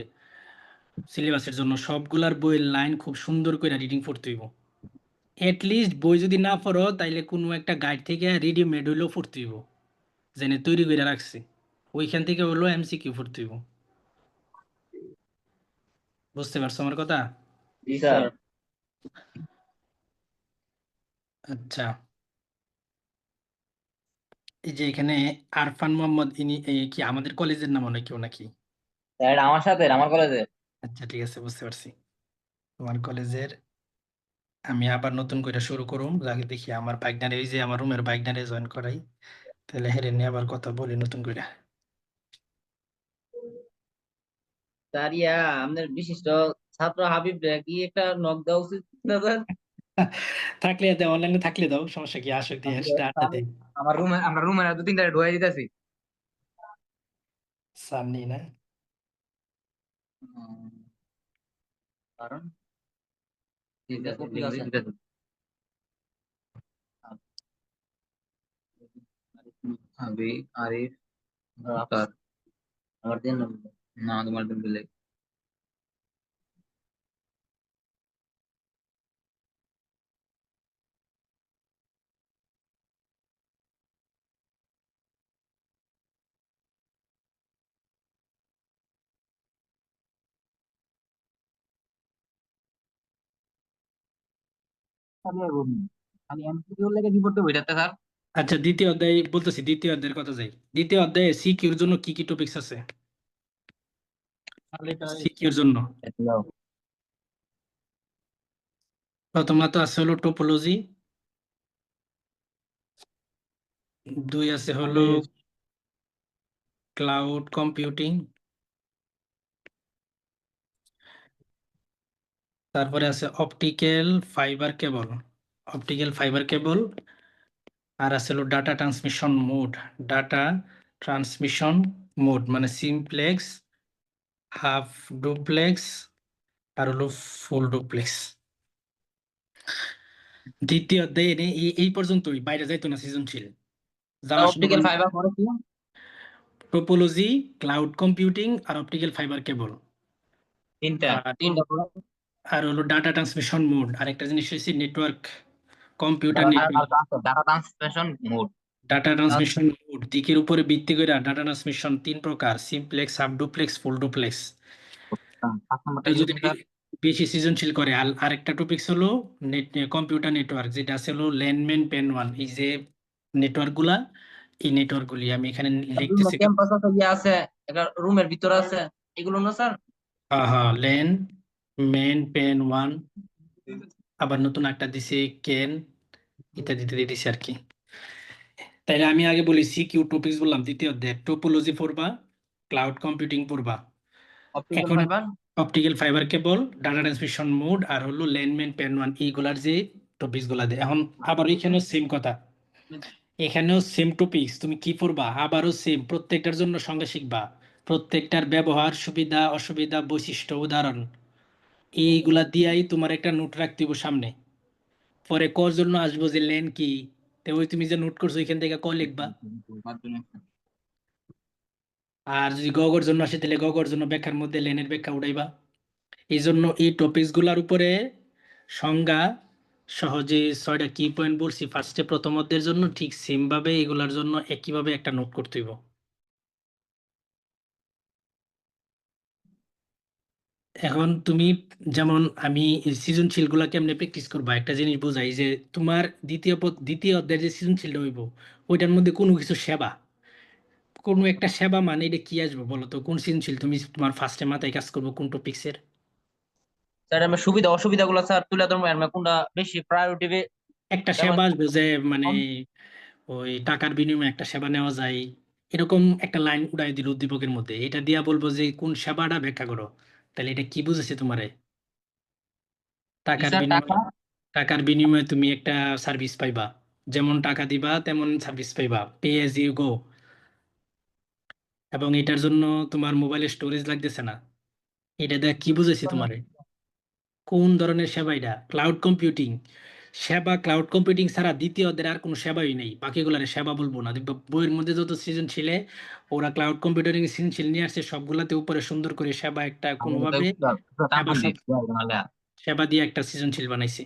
সিলেবাসের জন্য, সবগুলার বইয়ের লাইন খুব সুন্দর করে রিডিং পড়তে হইব। এটলিস্ট বই যদি না পড়ো তাইলে কোনো একটা গাইড থেকে রেডিমেড হইলেও পড়তে হইব, জেনে তৈরি করে রাখছি, ওইখান থেকে হলো এমসিকিউ পড়তে হইব। বুঝতে পারছো আমার কথা? জি স্যার। আচ্ছা, এই যে এখানে আরফান মোহাম্মদ, ইনি কি আমাদের কলেজের নাম অনেক কেউ নাকি? স্যার আমার সাথে আমার কলেজে। আচ্ছা ঠিক আছে, বুঝতে পারছি তোমার কলেজের। আমি আবার নতুন করে শুরু করুম, যাকে দেখি আমার বাইকনারে, এই যে আমার রুমের বাইকনারে জয়েন করাই, তাহলে হেরে নিয়ে আবার কথা বলি নতুন করে। স্যার আমাদের বিশিষ্ট ছাত্র হাবিব কি একটা নক দেওয়া উচিত না স্যার? থাকলে দাও, অনলাইনে থাকলে দাও, সমস্যা কি, আসো দিয়ে আড্ডা দিই। আমার রুমে আমরা রুমে দু তিনটা ঢুকাই দিতেছি। সামনে না কারণ আরিফ আফতার, আমার দিন না, তোমার দিন দিলে খালি এমসিকিউ লেগে কি পড়তে বইটাতে স্যার? আচ্ছা, দ্বিতীয় অধ্যায় বলতেছি, দ্বিতীয় অধ্যায়ের কথা যাই। দ্বিতীয় অধ্যায়ে সিকিউর জন্য কি কি টপিকস আছে? সিকিউর জন্য প্রথমত আছে হলো টোপোলজি, 2 আছে হলো ক্লাউড কম্পিউটিং, তারপরে আছে অপটিক্যাল ফাইবার কেবল, আর আছে হলো ডাটা ট্রান্সমিশন মোড, মানে সিমপ্লেক্স, হাফ ডুপ্লেক্স, আর হলো ফুল ডুপ্লেক্স। দ্বিতীয় অধ্যায়ে এই পর্যন্তই, বাইরে যাইতো না সৃজনশীল। যাওয়া শুরু অপটিক্যাল ফাইবার পড়ে কি? Topology, cloud computing R optical fibre কেবল। তিনটা আর তিনটা পড়ে। আর হলো ডাটা ট্রান্সমিশন মোড, আরেকটা জিনিস হচ্ছে network computer network. Data transmission mode. Data transmission mode দিকের উপরে ভিত্তি করে ডাটা ট্রান্সমিশন 3 প্রকার: simplex, sub duplex, full duplex. 5 নাম্বারটা এটা কি যদি বলছেন স্যার? বেশি সৃজনশীল করে। আর আরেকটা টপিকস হলো কম্পিউটার নেটওয়ার্ক, যেটা আছে হলো ল্যান্ডম্যান পেন ওয়ান। এই যে নেটওয়ার্ক গুলা, এই নেটওয়ার্ক গুলি আমি এখানে লিখতেছি। ক্যাম্পাস আছে, ইয়ে আছে, একটা রুমের ভিতরে আছে, এগুলো না স্যার? হ্যাঁ হ্যাঁ, ল্যান মেন পেন ওয়ান, আবার নতুন একটা দিছে কেন, ইত্যাদি ইত্যাদি দিছে আর কি। তাইলে আমি আগে বলি সিকিউ টপিকস বললাম, দ্বিতীয় অধ্যায় টোপোলজি পড়বা, ক্লাউড কম্পিউটিং পড়বা। অপটিক্যাল এখন fibre. Optical fibre cable, data transmission mode, আর হলো ল্যান্ডম্যান পেন ওয়ান, এইগুলার যে টপিকস গুলা দেয়। এখন আবার এখানেও সেম কথা, এখানেও সেম টপিকস, তুমি কি পড়বা আবারও সেম, প্রত্যেকটার জন্য সংজ্ঞা শিখবা, প্রত্যেকটার ব্যবহার, সুবিধা অসুবিধা, বৈশিষ্ট্য, উদাহরণ, এইগুলা দিয়াই তোমার একটা নোট রাখতে হবে সামনে। পরে কর জন্য আসবো যে লেন কি, তো ওই তুমি যে নোট করছো এখান থেকে ক লিখবা। আর যদি গগর জন্য আসে তাহলে গগর জন্য ব্যাখ্যার মধ্যে লেনের ব্যাখ্যা উঠাইবা। এই জন্য এই টপিকস গুলার উপরে সংজ্ঞা সহজে 6টা কি পয়েন্ট বলছি ফার্স্টে প্রথম অধ্যায়ের জন্য, ঠিক সেম ভাবে এগুলার জন্য একইভাবে একটা নোট করতে হইব। এখন তুমি যেমন আমি সৃজনশীল গুলা কেমনে প্র্যাকটিস করবা, একটা জিনিস বোঝাই যে তোমার দ্বিতীয় অধ্যায়ের যে সৃজনশীলটা হইব, ওইটার মধ্যে কোনো কিছু সেবা, কোনো একটা সেবা মানে এটা কি আসবে বলো তো? কোন সৃজনশীল তুমি তোমার ফার্স্টে মাথায় কাজ করবো কোন টপিক্সের? স্যার আমি সুবিধা অসুবিধা গুলো স্যার তুলে ধরবো, এর মধ্যে কোনটা বেশি প্রায়োরিটি একটা যেমন সেবা আসবে যে মানে ওই টাকার বিনিময়ে একটা সেবা নেওয়া যায়, এরকম একটা লাইন উড়াই দিল উদ্দীপকের মধ্যে, এটা দিয়া বলবো যে কোন সেবাটা ব্যাখ্যা করো। তাহলে এটা কি বুঝেছে তোমারে? কি টাকার স্যার? বিনিময়ে, টাকা। টাকার বিনিময়ে তুমি একটা সার্ভিস পাইবা, যেমন টাকা দিবা তেমন সার্ভিস পাইবা, পে এজ ইউ গো। এবং এটার জন্য তোমার মোবাইলের স্টোরেজ লাগতেছে না। এটা দেখ কি বুঝেছি তোমারে? কোন ধরনের সেবা? এটা ক্লাউড কম্পিউটিং সেবা। ক্লাউড কম্পিউটিং ছাড়া দ্বিতীয় ওদের আর কোনো সেবাই নেই, বাকিগুলার সেবা বলবো না। দেখবো বইয়ের মধ্যে যত সৃজনশীলে ওরা ক্লাউড কম্পিউটিং সৃজনশীল নিয়ে আসছে, সবগুলাতে উপরে সুন্দর করে সেবা একটা কোনোভাবে সেবা সেবা দিয়ে একটা সৃজনশীল বানাইছে।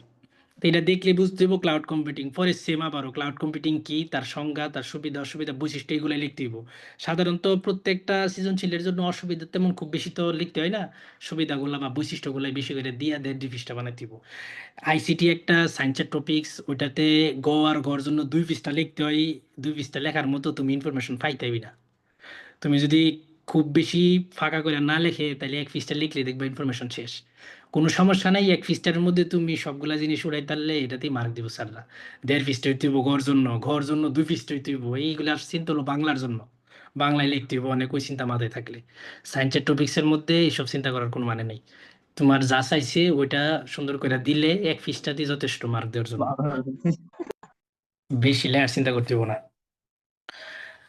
তো এটা দেখলে বুঝতে হবে ক্লাউড কম্পিউটিং। পরে সেম আবারও ক্লাউড কম্পিউটিং কি, তার সংজ্ঞা, তার সুবিধা অসুবিধা, বৈশিষ্ট্য, এগুলো লিখতে হইব। সাধারণত প্রত্যেকটা সৃজনশীলের জন্য অসুবিধা তেমন খুব বেশি তো লিখতে হয় না, সুবিধাগুলো বা বৈশিষ্ট্যগুলো বেশি করে দিয়ে দেড় পৃষ্ঠা বানাইতে হইব। আইসিটি একটা সায়েন্সের টপিকস, ওইটাতে গ আর ঘর জন্য 2 পৃষ্ঠা লিখতে হয়। 2 পৃষ্ঠা লেখার মতো তুমি ইনফরমেশন পাইতে হইবে না। তুমি যদি খুব বেশি ফাঁকা করে না লেখে তাহলে 1 পৃষ্ঠা লিখলে দেখবে ইনফরমেশন শেষ। কোনো সমস্যা নাই, 1 পৃষ্ঠার মধ্যে তুমি সবগুলা জিনিস উড়াই তারলে এটাতেই মার্ক দিব স্যাররা। 1.5 পৃষ্ঠা হইতে হইব ঘর জন্য 2 পৃষ্ঠা হইতে হইব। এইগুলা চিন্তা হলো বাংলার জন্য, বাংলায় লিখতে হইব অনেক, ওই চিন্তা মাথায় থাকলে। সায়েন্সের টপিক্সের মধ্যে এইসব চিন্তা করার কোনো মানে নেই। তোমার যা চাইছে ওইটা সুন্দর করে দিলে 1 পৃষ্ঠাতেই যথেষ্ট মার্ক দেওয়ার জন্য, বেশি লেয়ার চিন্তা করতে হইব না।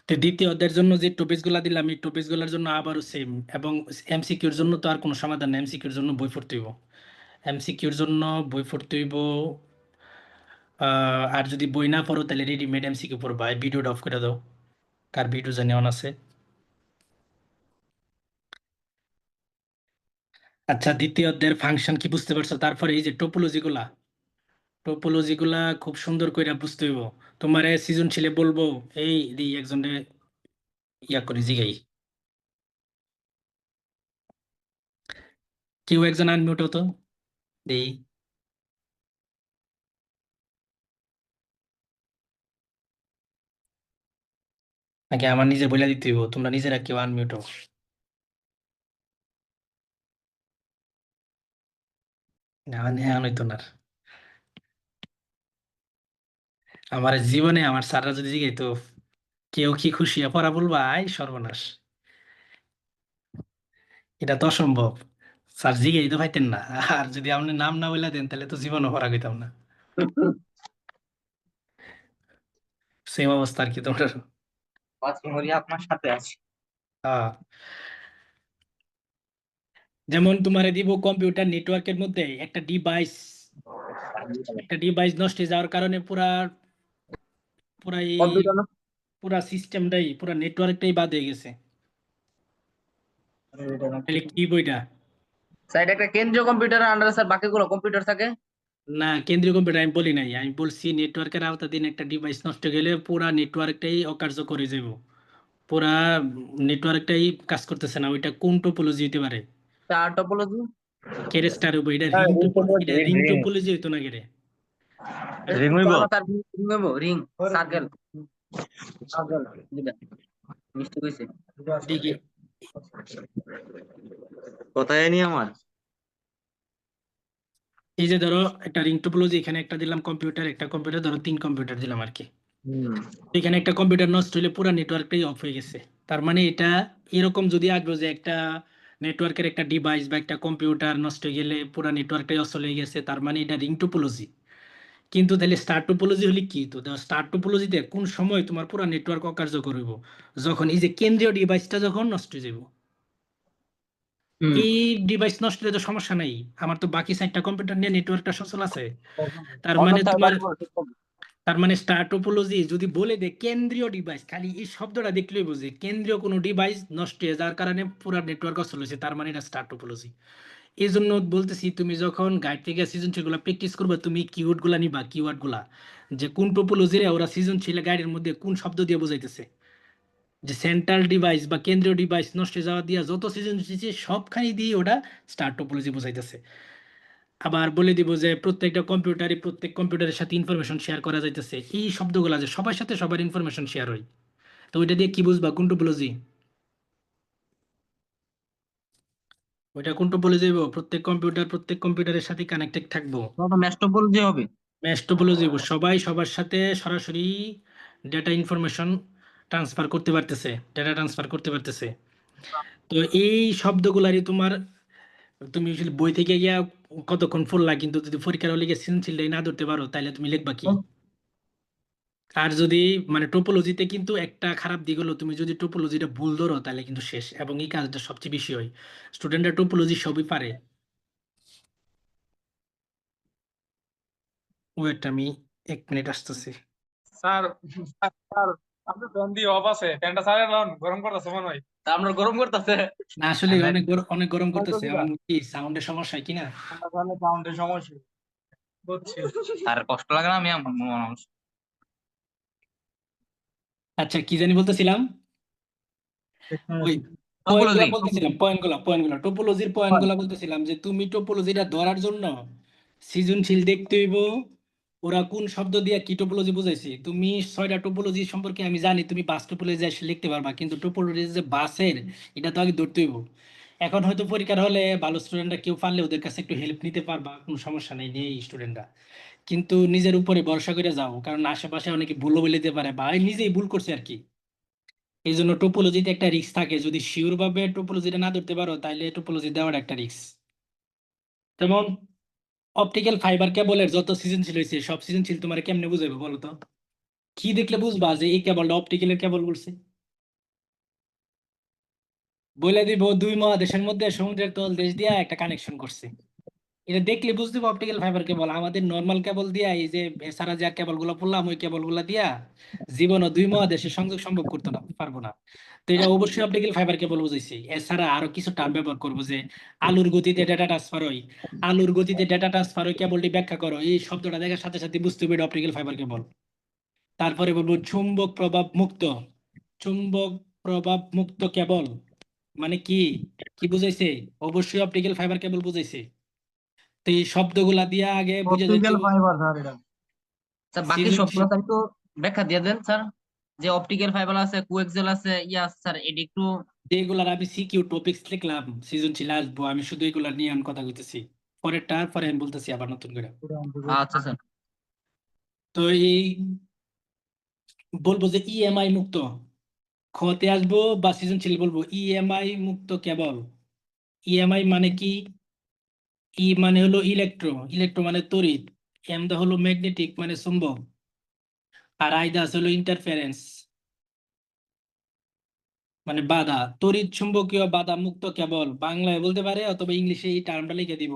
তো দ্বিতীয় অধ্যায়ের জন্য যে টপিকস গুলা দিলাম, এই টপিকস গুলার জন্য আবারও সেম। এবং এমসিকিউর জন্য তো আর কোনো সমাধান নেই, এমসিকিউর জন্য বই পড়তে হইব। এমসিকিউর জন্য বই পড়তে হইব। আর যদি বই না পড়ো তাহলে রেডিমেড এমসিকিউ পড়বা। ভিডিওটা অফ করে দাও, কার ভিডিও জানি অন আছে। আচ্ছা, দ্বিতীয় অধ্যায়ের ফাংশন কি বুঝতে পারছো? তারপরে এই যে টোপোলজি গুলা খুব সুন্দর করে বুঝতে হইব। তোমার সৃজনশীলে বলবো এই একজনে ইয়া করে জিগাই, কেউ একজন আনমিউট হতো দেই। নাকি আমার নিজে বলে দিতে হইব? তোমরা নিজেরা কেউ আনমিউট হও। না মানে এখন হইতো না আর। আমার জীবনে আমার স্যাররা যদি জিগাইতো কেউ কি খুশিয়া পড়া বলবা, আই সর্বনাশ, এটা তো অসম্ভব। স্যার জিগাই তো পাইতেন না। আর যদি আপনি নাম না বলে দেন তাহলে তো জীবনও পড়া কইতাম না। সেম অবস্থা আর কি তোমার। মেমোরি আপনার সাথে আছে। হ্যাঁ, যেমন তোমারে দিব কম্পিউটার নেটওয়ার্কের মধ্যে একটা ডিভাইস নষ্ট হয়ে যাওয়ার কারণে পুরা পুরা এই কম্পিউটার না? পুরা সিস্টেমটাই, পুরা নেটওয়ার্কটাই বাদ হয়ে গেছে। তাহলে কি বইটা? স্যার একটা কেন্দ্রীয় কম্পিউটারের আন্ডারে স্যার বাকিগুলো কম্পিউটার থাকে। না, কেন্দ্রীয় কম্পিউটার আমি বলি নাই, আমি বলছি নেটওয়ার্কের আওতাধীন একটা ডিভাইস নষ্ট গেলে পুরা নেটওয়ার্কটাই অকার্যকর হয়ে যাব, পুরা নেটওয়ার্কটাই কাজ করতেছে না। ওইটা কোন টোপোলজি হতে পারে? Star topology. কেরেস্টার হইব, এটা হ্যাঁ, রিং ring টোপোলজি, topology, এটা রিং ring. টোপোলজি হইতো না গেরে। রিং হইব? স্যার রিং হইব, রিং সার্কেল সার্কেল দুইটা মিস্টেক হইছে। দেখি কোথায় নি আমার? এই যে ধরো একটা রিং টোপোলজি, এখানে একটা দিলাম কম্পিউটার, একটা কম্পিউটার, ধরো 3 কম্পিউটার দিলাম আর কি। এখানে একটা কম্পিউটার নষ্ট হলে পুরো নেটওয়ার্কটাই অফ হয়ে গেছে। তার মানে এটা এরকম যদি আসবে যে একটা নেটওয়ার্কের একটা ডিভাইস বা একটা কম্পিউটার নষ্ট হয়ে গেলে পুরো নেটওয়ার্কটাই অচল হয়ে গেছে, তার মানে এটা রিং টোপোলজি। কিন্তু তাহলে স্টার টোপোলজি হলে কি? তো স্টার টোপোলজিতে কোন সময় তোমার পুরো নেটওয়ার্ক অকার্যকর হইব? যখন এই যে কেন্দ্রীয় ডিভাইসটা যখন নষ্ট হয়ে যাব। এই ডিভাইস নষ্ট হলে তো সমস্যা নাই, আমার তো বাকি 4টা কম্পিউটার নিয়ে নেটওয়ার্কটা সচল আছে। তার মানে তোমার, তার মানে স্টার টোপোলজি যদি বলে দে কেন্দ্রীয় ডিভাইস, খালি এই শব্দটা দেখলেই বুঝে কেন্দ্রীয় কোনো ডিভাইস নষ্ট হয়ে যাওয়ার কারণে পুরো নেটওয়ার্ক অচল হয়েছে, তার মানে এটা স্টার টোপোলজি। এই জন্য বলতেছি, তুমি যখন গাইড থেকে সৃজনশীল গুলা প্র্যাকটিস করবে, তুমি কিওয়ার্ড গুলা নিবা, কিওয়ার্ড গুলা যে কোন টোপোলজির ওরা সৃজনশীল গাইডের মধ্যে কোন শব্দ দিয়ে বোঝাইতেছে। যে সেন্ট্রাল ডিভাইস বা কেন্দ্রীয় ডিভাইস নষ্ট হয়ে যাওয়া দিয়া যত সৃজনশীল সবখানি দিয়ে ওটা স্টার টোপোলজি বোঝাইতেছে। আবার বলে দিব যে প্রত্যেকটা কম্পিউটারে প্রত্যেক কম্পিউটারের সাথে ইনফরমেশন শেয়ার করা যাইতেছে, এই শব্দগুলা যে সবার সাথে সবার ইনফরমেশন শেয়ার হয়, তো ওইটা দিয়ে কি বুঝবা কোন টোপোলজি? ওইটা কোন টোপোলজি হইব? প্রত্যেক কম্পিউটারের সাথে কানেক্টেড থাকবো, ওটা ম্যাশ টপোলজি হবে। ম্যাশ টোপোলজি হইব, সবাই সবার সাথে সরাসরি ডেটা ইনফরমেশন ট্রান্সফার করতে পারতেছে, ডেটা ট্রান্সফার করতে পারতেছে। তো এই শব্দগুলারই তোমার, তুমি যদি বই থেকে গিয়া কতক্ষণ পড়লা, কিন্তু যদি পরীক্ষার হলে গিয়ে সৃজনশীলটাই না ধরতে পারো, তাহলে তুমি লিখবা কি? আর যদি মানে টোপোলজিতে কিন্তু একটা খারাপ দিক হলো, তুমি যদি টোপোলজিটা ভুল ধরো তাহলে কিন্তু শেষ, এবং এই কাজটা সবচেয়ে বেশি হয়। স্টুডেন্টরা টোপোলজি সবই পারে। ওয়েট, আমি 1 মিনিট আসতেছি। স্যার, স্যার, আপনি ফ্যান দিয়ে অফ আছে, ফ্যানটা সারেন লন, গরম করতেছে মনে হয়। তা আমরা গরম করতেছে। না আসলে অনেক গরম করতেছে, আমার কি সাউন্ডের সমস্যা কিনা? সাউন্ডের সমস্যা বুঝছি। আর কষ্ট লাগে না আমি মানুষ। আচ্ছা, কি জানি বলতেছিলাম? ওই টপোলজি পয়েন্টগুলো টোপোলজির পয়েন্টগুলো বলতেছিলাম, যে তুমি টোপোলজিটা ধরার জন্য সৃজনশীল দেখতে হইব ওরা কোন শব্দ দিয়ে কি টোপোলজি বুঝাইছে। তুমি 6টা টোপোলজি সম্পর্কে আমি জানি, তুমি বাস টোপোলজি লিখতে পারবা, কিন্তু টোপোলজি যে বাসের, এটা তো আগে ধরতে হইব। এখন হয়তো পরীক্ষার হলে ভালো স্টুডেন্টরা কেউ পারলে ওদের কাছে একটু হেল্প নিতে পারবা, কোনো সমস্যা নেই, নেই স্টুডেন্টরা। কিন্তু নিজের উপরে ভরসা করে যাও, কারণ আশেপাশে অনেকে ভুলও বলে দিতে পারে, বা নিজেই ভুল করছে আর কি। এই জন্য টোপোলজিতে একটা রিস্ক থাকে, যদি শিওর ভাবে টোপোলজিটা না ধরতে পারো তাহলে টোপোলজি দেওয়ার একটা রিস্ক। যেমন অপটিক্যাল ফাইবার কেবলের যত সৃজনশীল হয়েছে, সব সৃজনশীল তোমার কেমনে বুঝাবে বলো তো? কি দেখলে বুঝবা যে এই কেবলটা অপটিক্যালের কেবল বলছে? বলে দিব 2 মহাদেশের মধ্যে সমুদ্রের তল দেশ দিয়া একটা কানেকশন করছে, এটা দেখলে বুঝতে পারবো অপটিক্যাল ফাইবার কেবল। আমাদের নর্মাল কেবল দিয়া, এই যে এছাড়া যে কেবল গুলো পড়লাম, ওই কেবল গুলা দিয়া জীবনও 2 মহাদেশের সংযোগ সম্ভব করতে না পারবো না। তো এটা অবশ্যই অপটিক্যাল ফাইবার কেবল বুঝাইছি। এছাড়া আরো কিছু টার্ম ব্যবহার করবো, যে আলোর গতিতে ডেটা ট্রান্সফার হয়, আলোর গতিতে ডেটা ট্রান্সফার হয় কেবলটি ব্যাখ্যা করো, এই শব্দটা দেখার সাথে সাথে বুঝতে হবে এটা অপটিক্যাল ফাইবার কেবল। তারপরে বলবো চুম্বক প্রভাব মুক্ত, চুম্বক প্রভাব মুক্ত কেবল মানে কি, কি বুঝাইছে? অবশ্যই অপটিক্যাল ফাইবার কেবল বুঝাইছে। তো এই শব্দগুলা দিয়া আগে বুঝে যেতে অপটিক্যাল হবে। ফাইবার স্যার এটা। স্যার বাকি সবগুলো স্যার একটু ব্যাখ্যা দিয়ে দেন স্যার। যে অপটিক্যাল ফাইবার আছে, কোএক্সেল আছে, ইয়া আছে স্যার, এটি একটু। যেগুলার আমি সিকিউ টপিকস লিখলাম, সৃজনশীল আসবো, আমি শুধু এগুলা নিয়ে আমি কথা কইতেছি, পরেরটা পরে আমি বলতেছি আবার নতুন করে। আচ্ছা স্যার। তো এই বলবো যে ইএমআই মুক্ত, খতে আসবো বা সৃজনশীল বলবো ইএমআই মুক্ত কেবল। ইএমআই মানে কি? ই মানে হলো ইলেকট্রো, ইলেকট্রো মানে তড়িৎ, এম দা হলো ম্যাগনেটিক মানে চুম্বক, আর আই দাস হলো ইন্টারফারেন্স মানে বাধা। তড়িৎ চুম্বকীয় বাধা মুক্ত কেবল বাংলায় বলতে পারে, অথবা ইংলিশে এই টার্মটা লিখে দিব।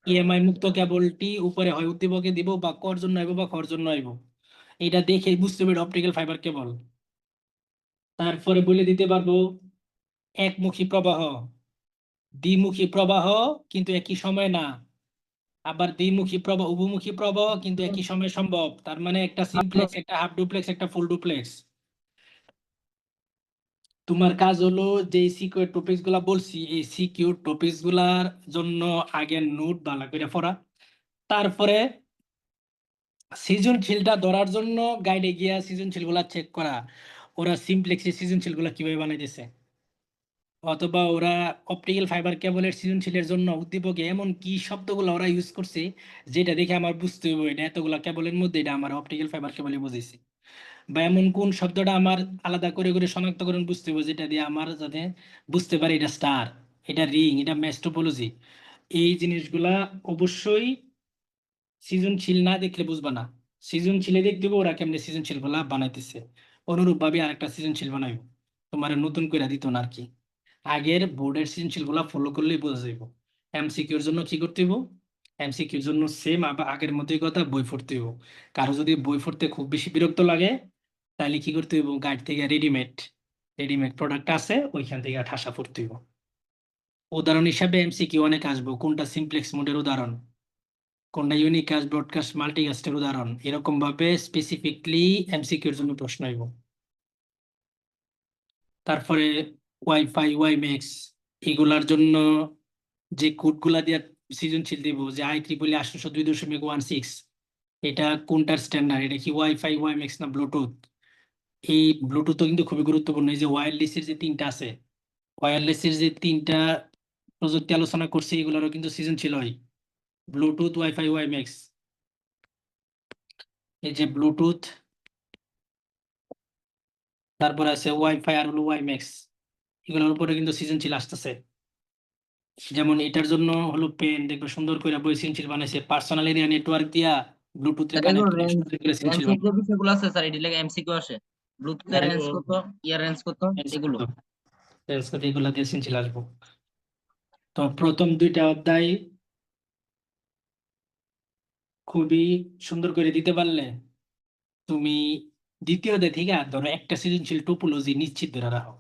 ইএমআই মুক্ত কেবলটি উপরে হয় উদ্দীপকে দিব, বা কর জন্য আইব বা খর জন্য আইব, এটা দেখে বুঝতে পারবে অপটিক্যাল ফাইবার কেবল। তারপরে বলে দিতে পারবো একমুখী প্রবাহ, দ্বিমুখী প্রবাহ কিন্তু একই সময় না, আবার দ্বিমুখী প্রবাহ উভমুখী প্রবাহ কিন্তু একই সময় সম্ভব। তার মানে একটা সিমপ্লেক্স, একটা হাফ ডুপ্লেক্স, একটা ফুল ডুপ্লেক্স। তোমার কাজ হলো যে সিকিউর টপিকস গুলা বলছি, এই সিকিউর টপিকস গুলার জন্য আগে নোট ভালো করে পড়া, তারপরে সৃজনশীলটা ধরার জন্য গাইডে গিয়া সৃজনশীল গুলা চেক করা, ওরা সিমপ্লেক্সের সৃজনশীল গুলা কিভাবে বানাইতেছে, অথবা ওরা অপটিক্যাল ফাইবার কেবলের সৃজনশীলের জন্য উদ্দীপকে এমন কি শব্দগুলো ওরা ইউজ করছে যেটা দেখে আমার বুঝতে হবে এটা এতগুলা কেবলের মধ্যে এটা আমার অপটিক্যাল ফাইবার কেবলে বুঝেছি, বা এমন কোন শব্দটা আমার আলাদা করে করে শনাক্তকরণ বুঝতে হবে যেটা দিয়ে আমার যাতে বুঝতে পারি এটা স্টার, এটা রিং, এটা ম্যাচ টোপোলজি। এই জিনিসগুলা অবশ্যই সৃজনশীল না দেখলে বুঝবা না। সৃজনশীলে দেখতে হবে ওরা কেমনে সৃজনশীল গুলা বানাইতেছে, অনুরূপ ভাবে আরেকটা সৃজনশীল বানাইবো, তোমার নতুন করে দিত না আর কি। আগের বোর্ডের সৃজনশীল গুলা ফলো করলেই বোঝা যাইব। এমসিকিউর জন্য কি করতে হইব, এমসিকিউর জন্য সেম আবার আগের মতোই কথা, বই পড়তে হইব। কারো যদি বই পড়তে খুব বেশি বিরক্ত লাগে তাহলে কি করতে হইব, গাইড থেকে রেডিমেড রেডিমেড প্রোডাক্ট আছে ওইখান থেকে ঠাসা পড়তে হইব। উদাহরণ হিসাবে এমসিকিউ অনেক আসবো, কোনটা সিমপ্লেক্স মোডের উদাহরণ, কোনটা ইউনিকাস্ট ব্রডকাস্ট মাল্টিকাস্টের উদাহরণ, এরকম ভাবে স্পেসিফিকলি এমসিকিউর জন্য প্রশ্ন হইব। তারপরে ওয়াইফাই ওয়াইম্যাক্স এগুলার জন্য যে কোডগুলা দিয়ে সৃজনশীল দিব, যে IEEE 802.16 এটা কোনটার স্ট্যান্ডার্ড, এটা কি ওয়াইফাই ওয়াইম্যাক্স না ব্লুটুথ। এই ব্লুটুথও কিন্তু খুবই গুরুত্বপূর্ণ। এই যে ওয়্যারলেসের যে তিনটা আছে, ওয়্যারলেসের যে তিনটা প্রযুক্তি আলোচনা করছি এগুলোরও কিন্তু সৃজনশীল হয়, ব্লুটুথ ওয়াইফাই ওয়াইম্যাক্স। এই যে ব্লুটুথ, তারপর আছে ওয়াইফাই আর হলো ওয়াইম্যাক্স, এগুলোর উপরে কিন্তু সৃজনশীল আসতেছে। যেমন এটার জন্য হলো পেন দেখবে সুন্দর করে বই সৃজনশীল বানাইছে, পার্সোনাল এরিয়া নেটওয়ার্ক দিয়া ব্লুটুথ রে স্যার এগুলো কানেক্ট করে রেঞ্জ সুন্দর করে সৃজনশীল রেঞ্জ যে বিষয়গুলো আছে স্যার এটি লাগে এমসিকিউ আসে, ব্লুটুথের রেঞ্জ কত, ইয়ার রেঞ্জ কত, এগুলো বানাইছে, এগুলা দিয়ে সৃজনশীল আসবো। তো প্রথম দুইটা অধ্যায় খুবই সুন্দর করে দিতে পারলে তুমি দ্বিতীয় অধ্যায় থেকে ধরো একটা সৃজনশীল টোপোলজি নিশ্চিত ধরে রাখো,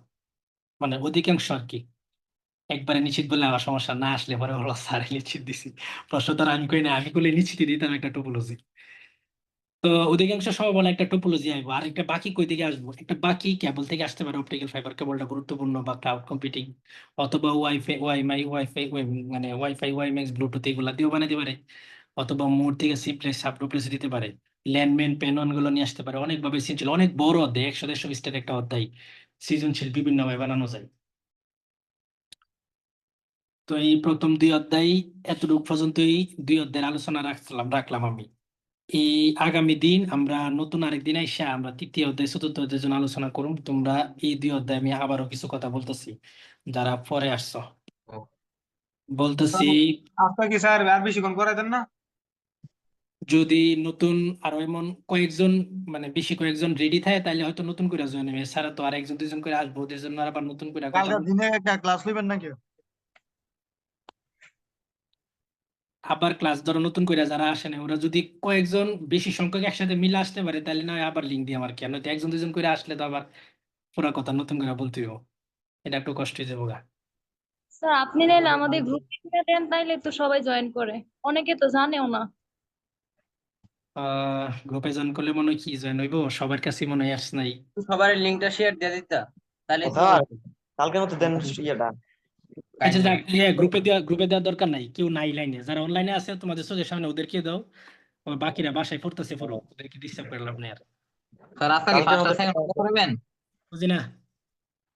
মানে অধিকাংশ আর কি। একবারে নিশ্চিত বললে আমার সমস্যা, না আসলে পরে বলো স্যার নিশ্চিত দিছি, প্রশ্ন তো আর আমি কই না, আমি করলে নিশ্চিত দিতাম একটা টোপোলজি। তো অধিকাংশ সময় বলে একটা টোপোলজি আসবো, আর একটা বাকি কই থেকে আসবো, একটা বাকি কেবল থেকে আসতে পারে, অপটিক্যাল ফাইবার কেবলটা গুরুত্বপূর্ণ, বা ক্লাউড কম্পিউটিং, অথবা ওয়াইফাই ওয়াইফাই মানে ওয়াইফাই ওয়াইম্যাক্স ব্লুটুথ এগুলা দিয়েও বানাতে পারে, অথবা মোড থেকে সিমপ্লেক্স সাব ডুপ্লেক্স দিতে পারে, ল্যান্ডম্যান প্যানন গুলো নিয়ে আসতে পারে। অনেকভাবে সৃজনশীল, অনেক বড় অধ্যায়, 100-150 পৃষ্ঠার একটা অধ্যায় সৃজনশীল বিভিন্ন ভাবে বানানো যায়। তো এই প্রথম দুই অধ্যায় এতটুকু পর্যন্তই, দুই অধ্যায়ের আলোচনা রাখলাম আমি। এই আগামী দিন আমরা নতুন আরেকদিন আইসা আমরা তৃতীয় অধ্যায় চতুর্থ অধ্যায়ের জন্য আলোচনা করুন। তোমরা এই দুই অধ্যায় আমি আবারও কিছু কথা বলতেছি যারা পরে আসছো, বলতেছি আজকে কি স্যার আর বেশিক্ষণ করে দেন না? যদি নতুন আরো এমন কয়েকজন মানে বেশি কয়েকজন রেডি থাকে তাহলে হয়তো নতুন করে জয়েন হবে, এছাড়া তো আর একজন দুইজন করে আসবো, ওদের জন্য আবার নতুন করে কথা কালকে বলবো। দিনে একটা ক্লাস লইবেন নাকি? আবার ক্লাস ধরো নতুন করে যারা আসে না ওরা যদি কয়েকজন বেশি সংখ্যক একসাথে মিলে আসতে পারে তাহলে না হয় আবার লিঙ্ক দিয়ে আমার কেন, একজন দুজন করে আসলে তো আবার পুরা কথা নতুন করে বলতে হবে, এটা একটু কষ্ট হয়ে যাবো গা। স্যার আপনি নাইলে আমাদের গ্রুপে দেন, তাইলে তো সবাই জয়েন করে, অনেকে তো জানেও না। গ্রুপে জয়েন করলে মনে হয় কি জয়েন হইবো, সবার কাছে মনে হয় অ্যাপস নাই। সবার লিংকটা শেয়ার দিয়ে দিতা তাহলে তো স্যার কালকের মতো দেন ইয়েটা। আচ্ছা যাক, গ্রুপে দেওয়ার দরকার নাই, কেউ নাই লাইনে, যারা অনলাইনে আছে তোমাদের সোজা সামনে ওদেরকে দাও, আর বাকিরা বাসায় পড়তেছে পড়ো, ওদেরকে ডিস্টার্ব করে লাভ নেই আর। স্যার আজকে কি কালকের ফার্স্ট মতো আর সেকেন্ড অধ্যায় করাবেন? বুঝি না,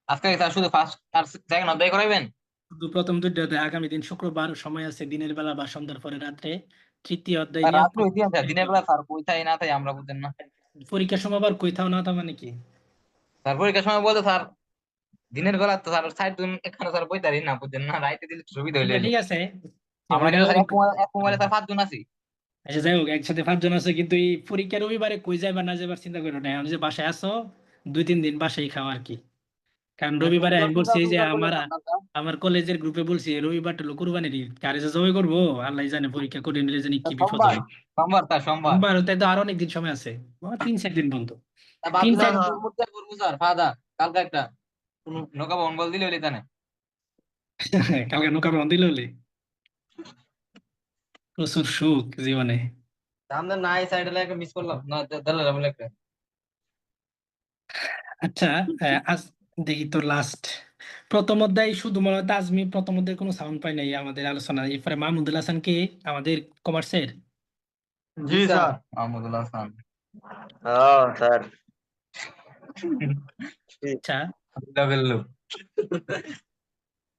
আজকে কি স্যার শুধু ফার্স্ট আর সেকেন্ড অধ্যায় করাবেন? শুধু প্রথম দুইটা অধ্যায়, আগামী দিন শুক্রবার সময় আছে দিনের বেলা বা সন্ধ্যার পরে রাত্রে তৃতীয় অধ্যায় স্যার নিয়ে রাত্রে হইতে আছে দিনের বেলা স্যার কোথায় না তাই আমরা বুঝেন না। পরীক্ষার সময় আবার কইথাও না তা মানে কি? স্যার পরীক্ষার সময় বলতে স্যার দিনের বেলা তো স্যার সাইড দিন এখানে স্যার বইতারি না বুঝেন না, রাইতে দিলে সুবিধা হইলে ঠিক আছে, আমরা কিন্তু স্যার এক মোবাইলে স্যার 5 জন আছি। আচ্ছা যাই হোক, একসাথে 5 জন আছে, কিন্তু এই পরীক্ষার রবিবারে কই যাইবা না যাইবার চিন্তা করো না, এখন যে বাসায় আসো 2-3 দিন বাসায় খাও আর কি। কারণ রবিবারে আমি বলছি যে আমার কলেজের গ্রুপে বলছি রবিবারটা হলো কুরবানির ঈদ, কারে যে জবাই করবো আল্লাহ জানে, পরীক্ষা করে নিলে জানি কি বিপদ সোমবার হয়। সোমবার স্যার সোমবার সোমবার তাই তো আরো অনেক দিন সময় আছে, 3-4 দিন বন্ধ, তা 3-4 ভাবছিলাম মুদ্রা করবো স্যার ফাদা কালকে একটা কোন নৌকা ভবন বল দিলে হইলে জানে। কালকে নৌকা ভ্রমণ দিল হলে প্রচুর সুখ জীবনে। আমাদের নাই সাইডে একটা মিস করলাম না দিলে বলে একটা আচ্ছা, আজ দেখি তো লাস্ট প্রথম অধ্যায় শুধু মনে হয় তাজমি প্রথম অধ্যায় কোনো সাউন্ড পাই নাই আমাদের আলোচনা। এরপরে মাহমুদুল হাসান কে আমাদের কমার্সের। জি স্যার। মাহমুদুল হাসান স্যার আচ্ছা বেল্লু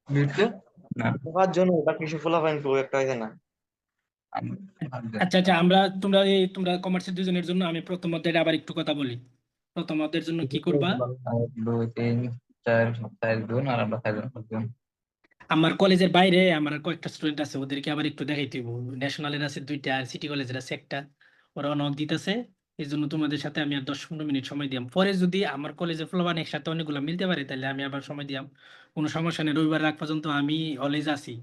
মিটু না তোমার জন্য ওটা কিছু ফুলাফাইন খুব একটা হয়েছে না। আচ্ছা আচ্ছা, তোমরা কমার্সের দুজনের জন্য আমি প্রথম অধ্যায়টা আবার একটু কথা বলি। প্রথম অধ্যায়ের জন্য কি করবা? 1 2 3 4 5 গুণ আর আমরা 5 গুণ আমার কলেজের বাইরে আমার কয়েকটা স্টুডেন্ট আছে, ওদেরকে আবার একটু দেখাইতে হইব। ন্যাশনালের আছে 2টা আর সিটি কলেজের আছে 1টা। ওরা নক দিতেছে, এই জন্য তোমাদের সাথে আমি আর 10-15 মিনিট সময় দিলাম। পরে যদি আমার কলেজের ফলোবান একসাথে অনেকগুলো মিলতে পারে তাহলে আমি আবার সময় দিলাম, কোনো সমস্যা নেই। রবিবার রাত পর্যন্ত আমি অলওয়েজ আছি,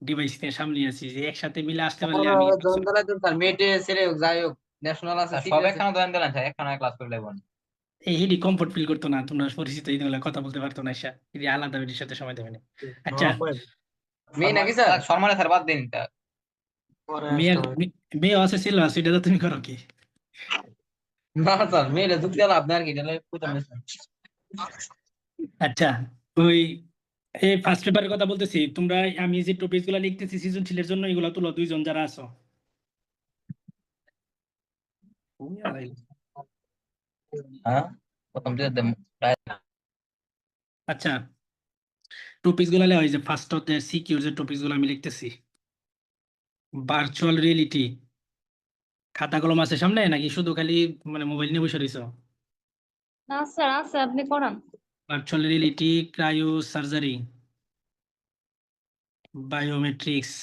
ডিভাইস নিয়ে সামনে আছি, যে একসাথে মিলে আসতে পারলে আমি জন দলা তো স্যার মেটে সেরে হোক যাই হোক ন্যাশনাল আছে সব একখানা দোকান দিলেন স্যার একখানা ক্লাস করে লাগবে এই হিডি কমফোর্ট ফিল করতো না, তোমরা পরিচিত এইগুলো কথা বলতে পারতো না, এসা হিডি আলাদা ওইটির সাথে সময় দেবে না। আচ্ছা, মেয়ে নাকি স্যার সম্মানে স্যার বাদ দিন তা মেয়ে মেয়ে আছে ছিল, সেটা তো তুমি করো কি? না স্যার মেয়েরা যুক্তি আলা আপনার কি এটা কইতাম না স্যার আচ্ছা, ওই এই ফার্স্ট পেপারের কথা বলতেছি, তোমরা আমি যে টপিক গুলা লিখতেছি সৃজনশীলের জন্য এগুলা তুলো, 2জন যারা আছো। হ্যাঁ প্রথম দিয়ে দেন আচ্ছা, টপিকস গুলা লেওয়া, এই যে ফার্স্ট হতে সিকিউর যে টপিকস গুলো আমি লিখতেছি, ভার্চুয়াল রিয়েলিটি। খাতা কলম আছে সামনে নাকি শুধু খালি মানে মোবাইল নিয়ে বসে রইছো? না স্যার আছে, আপনি করান। Virtual reality, cryo surgery, biometrics,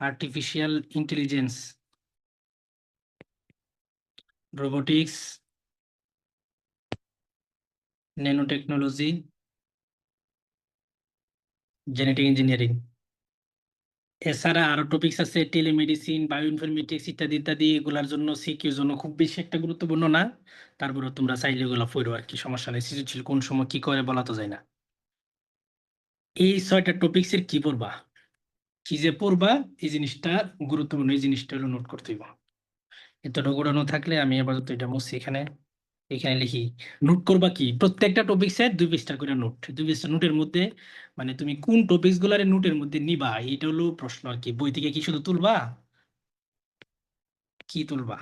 artificial intelligence, robotics, nano technology, genetic engineering. এছাড়া আরো টপিকস আছে টেলিমেডিসিন, বায়োইনফরমেটিক্স ইত্যাদি ইত্যাদি। এগুলার জন্য সিকিউর জন্য খুব বেশি একটা গুরুত্বপূর্ণ না, তারপরে তোমরা চাইলে এগুলো পড়ো আর কি, সমস্যা নেই। সৃজনশীল কোন সময় কি করে বলা তো যায় না। এই 6টা টপিকসের কি পড়বা, কি যে পড়বা, এই জিনিসটা গুরুত্বপূর্ণ, এই জিনিসটা হলো নোট করতে হইব। এতটুকু উড়ানো থাকলে আমি আপাতত এটা মুছি, এখানে এখানে লিখি। নোট করবা কি, প্রত্যেকটা টপিক্সের 2 পৃষ্ঠা করে নোট। 2 পৃষ্ঠা নোটের মধ্যে মানে তুমি কোন টপিকস গুলার নোটের মধ্যে নিবা, এটা হলো প্রশ্ন আর কি। বই থেকে কি শুধু তুলবা, কি তুলবা?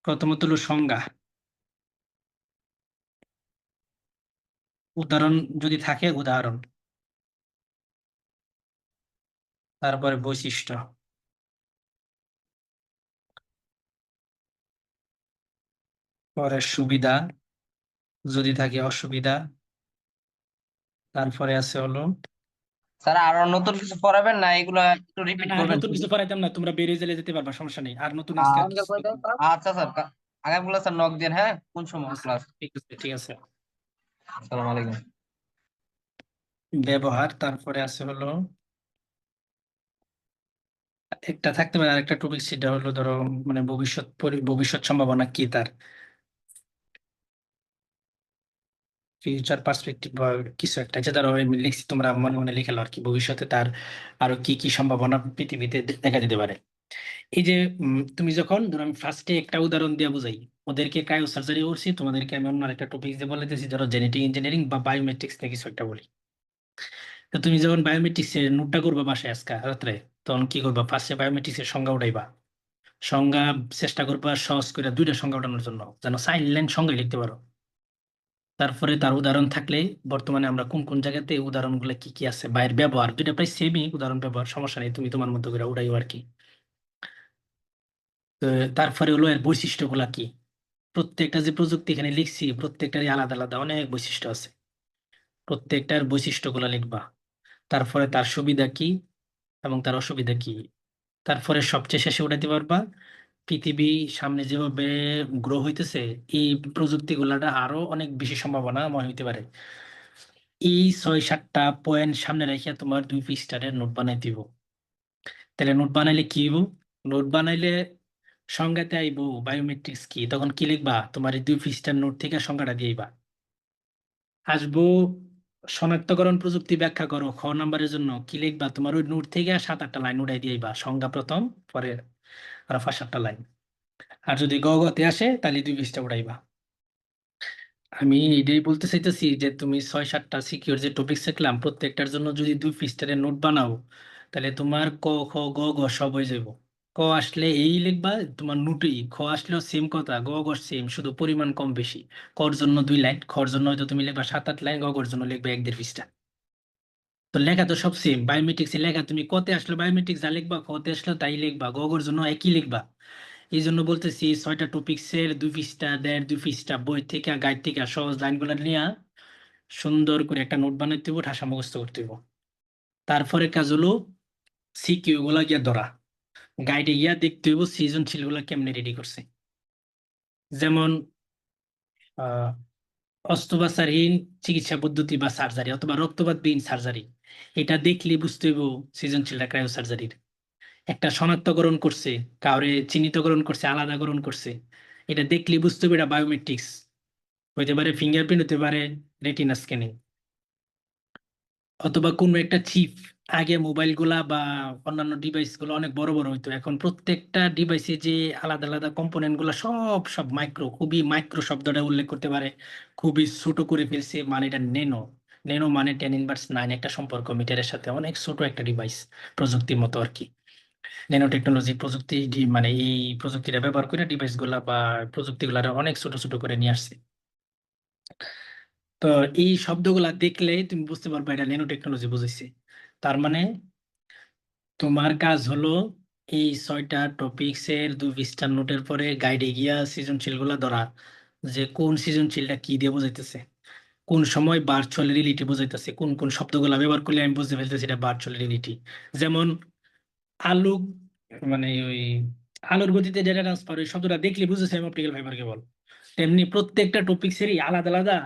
প্রথমত হলো সংজ্ঞা, উদাহরণ যদি থাকে উদাহরণ, তারপরে বৈশিষ্ট্য, পরে সুবিধা যদি থাকে, অসুবিধা, তারপরে আছে হলো। স্যার আর নতুন কিছু পড়াবেন না এগুলা একটু রিপিট না, করবেন নতুন কিছু পড়াইতাম না, তোমরা বেরিয়ে চলে যেতে পারবা, সমস্যা নেই। আর নতুন আজকে আর কিছু লিখবো না। আচ্ছা স্যার আগামীগুলো স্যার নক দেন হ্যাঁ কোন সময় আচ্ছা, ক্লাস ঠিক আছে ঠিক আছে। আসসালামু আলাইকুম ব্যবহার, তারপরে আছে হলো একটা থাকতে পারে আরেকটা টপিক, সেটা হলো ধরো মানে ভবিষ্যৎ সম্ভাবনা কি, তার ফিউচার পার্সপেক্টিভ বা কিছু একটা, যে ধরো আমি লিখছি, তোমরা মনে মনে লিখে নাও আর কি, ভবিষ্যতে তার আরো কি কি সম্ভাবনা পৃথিবীতে দেখা দিতে পারে। এই যে তুমি যখন ধরো, আমি ফার্স্টে একটা উদাহরণ দিয়ে বুঝাই, ওদেরকে ক্রায়ো সার্জারি করছি, তোমাদেরকে আমি অন্য একটা টপিক দিয়ে বলেতেছি, ধরো জেনেটিক ইঞ্জিনিয়ারিং বা বায়োমেট্রিক্স নিয়ে কিছু একটা বলি। তো তুমি যখন বায়োমেট্রিক্স এর নোটটা করবা বাসায় আজকে রাত্রে, তখন কি করবা, ফার্স্টে বায়োমেট্রিক্স এর সংজ্ঞা উঠাইবা। সংজ্ঞা চেষ্টা করবা সহজ করে 2টা সংজ্ঞা উঠানোর জন্য, যেন 4 লাইন সংজ্ঞা লিখতে পারো। তারপরে তার উদাহরণ থাকলে বর্তমানে আমরা কোন কোন জায়গাতে উদাহরণগুলো কি কি আছে, বাইরের ব্যবহার, 2টা প্রায় সেমই উদাহরণ ব্যবহার, সমস্যা নেই, তুমি তোমার মতো করে উঠাইও আর কি। তো তারপরে হলো এর বৈশিষ্ট্যগুলা কি, প্রত্যেকটা যে প্রযুক্তি এখানে লিখছি প্রত্যেকটারই আলাদা আলাদা অনেক বৈশিষ্ট্য আছে, প্রত্যেকটার বৈশিষ্ট্যগুলা লিখবা। তারপরে তার সুবিধা কি এবং তার অসুবিধা কি। তারপরে সবচেয়ে শেষে উঠাইতে পারবা পৃথিবী সামনে যেভাবে গ্রো হইতেছে, এই প্রযুক্তি গুলাটা আরো অনেক বেশি সম্ভাবনাময় হইতে পারে। এই 6-7টা পয়েন্ট সামনে রেখে তোমার 2 পৃষ্ঠার নোট বানাই দিব। তাহলে নোট বানাইলে কি হইব, নোট বানাইলে সংজ্ঞাতে আইবো বায়োমেট্রিক্স কি, তখন কি লিখবা, তোমার এই 2 পৃষ্ঠার নোট থেকে সংজ্ঞাটা দিয়েবা। আসবো শনাক্তকরণ প্রযুক্তি ব্যাখ্যা করো। খ নাম্বারের জন্য কি লিখবা? তোমার ওই নোট থেকে 7-8টা লাইন উঠাই দিয়েবা, সংজ্ঞা প্রথম, পরে আর 5-7টা লাইন। আর যদি গ গতে আসে তাহলে 2 পৃষ্ঠা উঠাইবা। আমি এটাই বলতে চাইতেছি যে তুমি 6-7টা সিকিউর যে টপিক শিখলাম, প্রত্যেকটার জন্য যদি 2 পৃষ্ঠার নোট বানাও, তাহলে তোমার ক খ গ ঘ সব হয়ে যাবো। ক আসলে এই লিখবা তোমার নোটেই, খ আসলেও সেম কথা, গ ঘ সেম, শুধু পরিমাণ কম বেশি। কর জন্য 2 লাইন, খর জন্য হয়তো তুমি লিখবা 7-8 লাইন, গ ঘর জন্য লিখবা 1-1.5 পৃষ্ঠা। তো লেখা তো সব সেম, বায়োমেট্রিক্স এর লেখা তুমি কতে আসলে বায়োমেট্রিক্স যা লিখবা, কতে আসলে তাই লিখবা, গ ঘর জন্য একই লিখবা। এই জন্য বলতেছি 6টা টপিক্সের 2 পৃষ্ঠা, 1.5-2 পৃষ্ঠা বই থেকে, গাইড থেকে সহজ লাইনগুলো নিয়ে সুন্দর করে একটা নোট বানাইতে হইব, ঠাসা মুখস্থ করতে হইব। তারপরে কাজ হলো সিকিউ গুলা গিয়া ধরা, গাইডে গিয়া দেখতে হইব সৃজনশীল গুলা কেমনে রেডি করছে। যেমন আহ অস্ত্রোপচারহীন চিকিৎসা পদ্ধতি বা সার্জারি, অথবা রক্তপাতবিহীন সার্জারি, এটা দেখলে বুঝতে হইব সৃজনশীলটা ক্রায়ো সার্জারির। একটা শনাক্তকরণ করছে, কাউরে চিহ্নিতকরণ করছে, আলাদাকরণ করছে, এটা দেখলে বুঝতে হবে এটা বায়োমেট্রিক্স। হইতে পারে ফিঙ্গারপ্রিন্ট, হতে পারে রেটিনা স্ক্যানিং, অথবা কোনো একটা চিপ। আগে মোবাইল গুলা বা অন্যান্য ডিভাইস গুলো অনেক বড় বড় হইতো, এখন প্রত্যেকটা ডিভাইসে যে আলাদা আলাদা কম্পোনেন্ট গুলা সব সব মাইক্রো, খুবই মাইক্রো শব্দটা উল্লেখ করতে পারে, খুবই ছোট করে ফেলছে, মানে এটা নেনো। নেনো মানে 10^9 একটা সম্পর্ক মিটারের সাথে, অনেক ছোট একটা ডিভাইস, প্রযুক্তির মতো আর কি। ন্যানো টেকনোলজি প্রযুক্তি মানে এই প্রযুক্তিটা ব্যবহার করে ডিভাইস গুলা বা প্রযুক্তি গুলা অনেক ছোট ছোট করে নিয়ে আসছে। তো এই শব্দগুলা দেখলে তুমি বুঝতে পারবে এটা ন্যানো টেকনোলজি বুঝাইছে। তার মানে তোমার কাজ হলো এই 6টা টপিক্সের 2 পৃষ্ঠার নোটের পরে গাইডে গিয়া সৃজনশীল গুলা ধরা, যে কোন সৃজনশীলটা কি দিয়ে বোঝাইতেছে, কোন সময় ভার্চুয়াল রিয়েলিটি বোঝাইতেছে, কোন কোন শব্দগুলা ব্যবহার করলে আমি বুঝতে ফেলতেছি এটা ভার্চুয়াল রিয়েলিটি। যেমন আলু, মানে ওই আলোর গতিতে ডেটা ট্রান্সফার, ওই শব্দটা দেখলে বুঝেছে আমি অপটিক্যাল ফাইবার কেবল। তেমনি প্রত্যেকটা টপিক্সেরই আলাদা আলাদা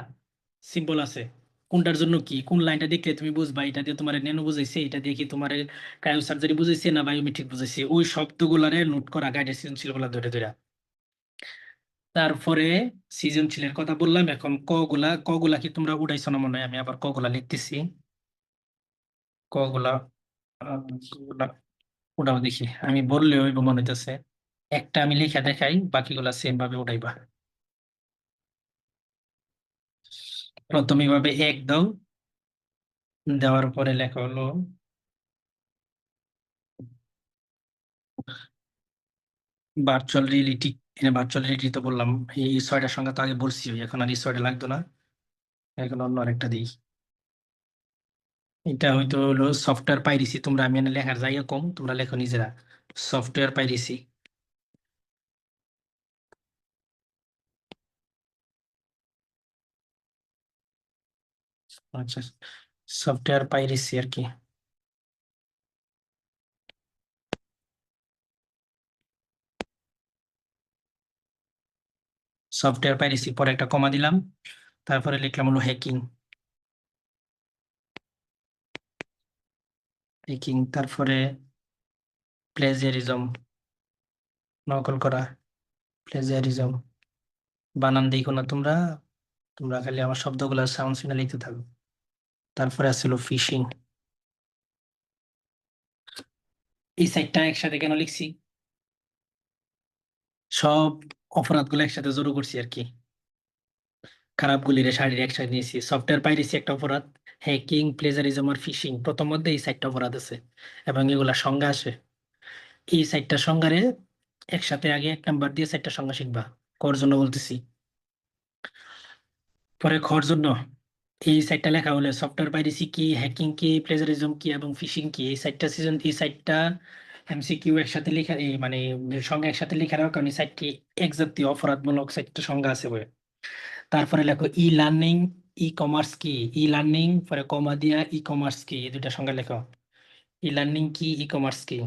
সিম্বল আছে, কোনটার জন্য কি, কোন লাইনটা দেখলে তুমি বুঝবা এটা দিয়ে তোমার ন্যানো বুঝাইছে, এটা দিয়ে কি তোমার ক্রায়ো সার্জারি বুঝাইছে না বায়োমেট্রিক বুঝাইছে, ওই শব্দগুলারে নোট করা, গাইডের সৃজনশীল গুলা ধরে ধরে। তারপরে সৃজনশীলের কথা বললাম, এখন ক গুলা কি তোমরা উঠাইছো না মনে হয়? আমি আবার ক গুলা লিখতেছি। ক গুলা ওটাও দেখি, আমি বললে হইব মনে হইতেছে। একটা আমি লিখে দেখাই, বাকিগুলা সেম ভাবে উঠাইবা। প্রথমে এইভাবে 1 দাও, দেওয়ার পরে লেখা হলো ভার্চুয়াল রিয়েলিটি। ভার্চুয়াল রিয়েলিটি তো বললাম, এই 6টার সংখ্যা তো আগে বলছি, এখন আর এই 6টা লাগতো না, এখন অন্য আরেকটা দিই। এটা হয়তো হলো সফটওয়্যার পাইরেসি, তোমরা, আমি এখানে লেখার জায়গা কম, তোমরা লেখো নিজেরা, সফটওয়্যার পাইরেসি। আচ্ছা, সফটওয়্যার পাইরেসি আর কি। সফটওয়্যার পাইরেসি, পরে একটা কমা দিলাম, তারপরে লিখলাম হলো হ্যাকিং। হ্যাকিং, তারপরে প্লেজিয়ারিজম, নকল করা, প্লেজিয়ারিজম। বানান দেখো না তোমরা, তোমরা খালি আমার শব্দগুলো সাউন্ড শুনে লিখতে থাকো। তারপরে আসছিল ফিশিং। এই সাইটটা একসাথে কেন লিখছি? সব অপরাধগুলো একসাথে জড়ো করছি আর কি, খারাপ গুলিরে শারীরিক একসাথে নিয়েছি। সফটওয়্যার পাইরেসি একটা অপরাধ, হ্যাকিং, প্লেজারিজম আর ফিশিং, প্রথম মধ্যে এই সাইটটা অপরাধ আছে এবং এগুলা সংজ্ঞা আসে। এই সাইটটা সংজ্ঞারে একসাথে আগে 1 নাম্বার দিয়ে সাইটটা সংজ্ঞা শিখবা, কর জন্য বলতেছি। পরে খর জন্য এই সাইটটা লেখা হলে সফটওয়্যার পাইরেসি কি, হ্যাকিং কি, প্লেজারিজম কি এবং ফিশিং কি, এই সাইটটা এমসিকিউ একসাথে লেখা, এই মানে সংজ্ঞা একসাথে লেখা রাখো, কারণ এই সাইটটি এক জাতীয় অপরাধমূলক সাইটটা সংজ্ঞা আছে বই। তারপরে লেখো ই লার্নিং, ই কমার্স কি, ই লার্নিং পরে কমা দিয়া ই কমার্স কি, এই দুইটা সংজ্ঞা লেখো। ই লার্নিং কি, ই কমার্স কি।